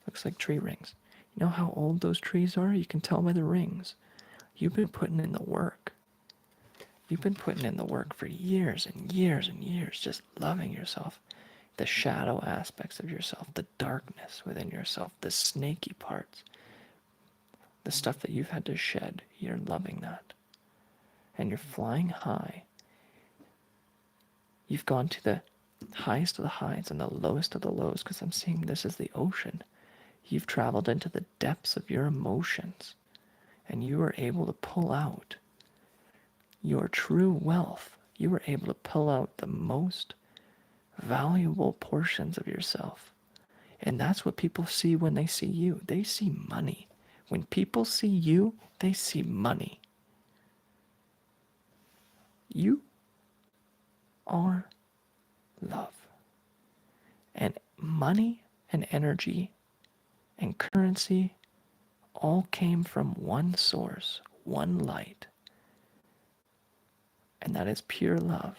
Looks like tree rings. You know how old those trees are? You can tell by the rings. You've been putting in the work. You've been putting in the work for years and years and years, just loving yourself. The shadow aspects of yourself, the darkness within yourself, the snaky parts, the stuff that you've had to shed. You're loving that. And you're flying high. You've gone to the highest of the highs and the lowest of the lows, because I'm seeing this as the ocean. You've traveled into the depths of your emotions, and you are able to pull out your true wealth. You are able to pull out the most valuable portions of yourself. And that's what people see when they see you. They see money. When people see you, they see money. You are love. And money and energy and currency all came from one source, one light. And that is pure love.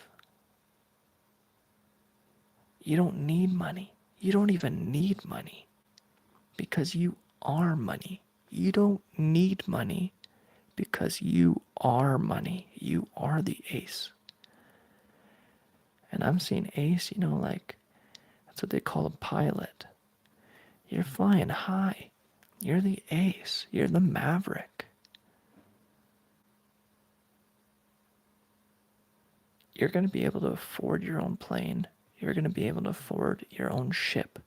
You don't need money. You don't even need money because you are money. You don't need money because you are money. You are the ace. And I'm seeing ace, like that's what they call a pilot. You're flying high. You're the ace. You're the maverick. You're going to be able to afford your own plane. You're going to be able to afford your own ship.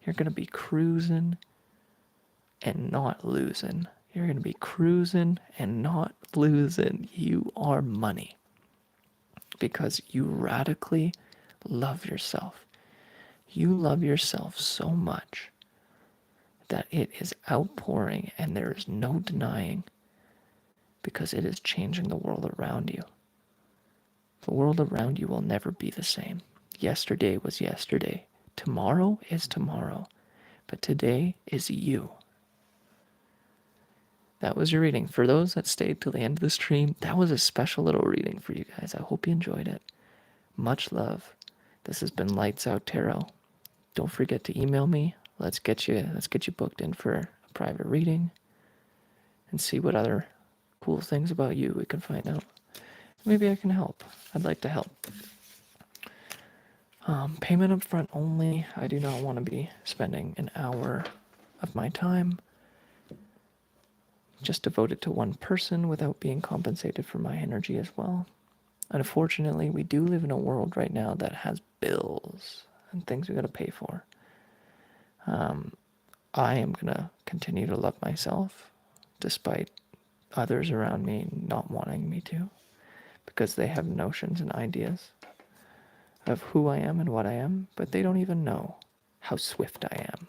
You're going to be cruising and not losing. You're going to be cruising and not lose it. You are money because you radically love yourself. You love yourself so much that it is outpouring and there is no denying because it is changing the world around you. The world around you will never be the same. Yesterday was yesterday. Tomorrow is tomorrow. But today is you. That was your reading. For those that stayed till the end of the stream, that was a special little reading for you guys. I hope you enjoyed it. Much love. This has been Lights Out Tarot. Don't forget to email me. Let's get you booked in for a private reading and see what other cool things about you we can find out. Maybe I can help. I'd like to help. Payment up front only. I do not want to be spending an hour of my time just devoted to one person without being compensated for my energy as well. Unfortunately, we do live in a world right now that has bills and things we got to pay for. I am going to continue to love myself despite others around me not wanting me to, because they have notions and ideas of who I am and what I am, but they don't even know how swift I am.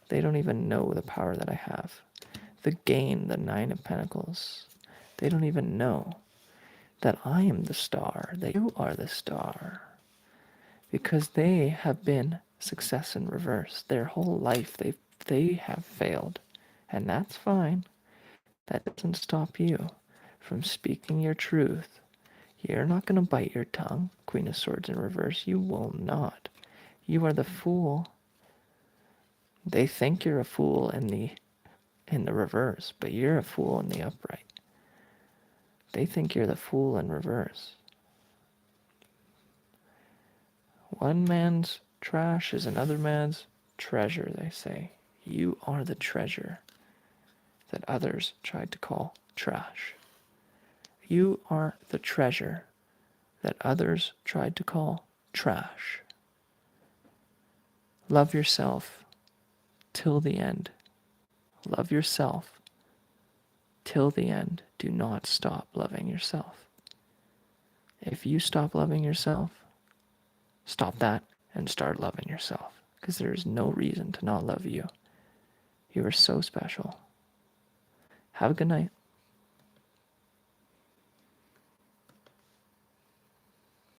They don't even know the power that I have. The gain, the Nine of Pentacles. They don't even know that I am the star, that you are the star. Because they have been success in reverse. Their whole life they have failed. And that's fine. That doesn't stop you from speaking your truth. You're not going to bite your tongue, Queen of Swords in reverse. You will not. You are the fool. They think you're a fool in the reverse, but you're a fool in the upright. They think you're the fool in reverse. One man's trash is another man's treasure, they say. You are the treasure that others tried to call trash. You are the treasure that others tried to call trash. Love yourself till the end. Love yourself till the end. Do not stop loving yourself. If you stop loving yourself, stop that and start loving yourself, because there is no reason to not love you. You are so special. Have a good night.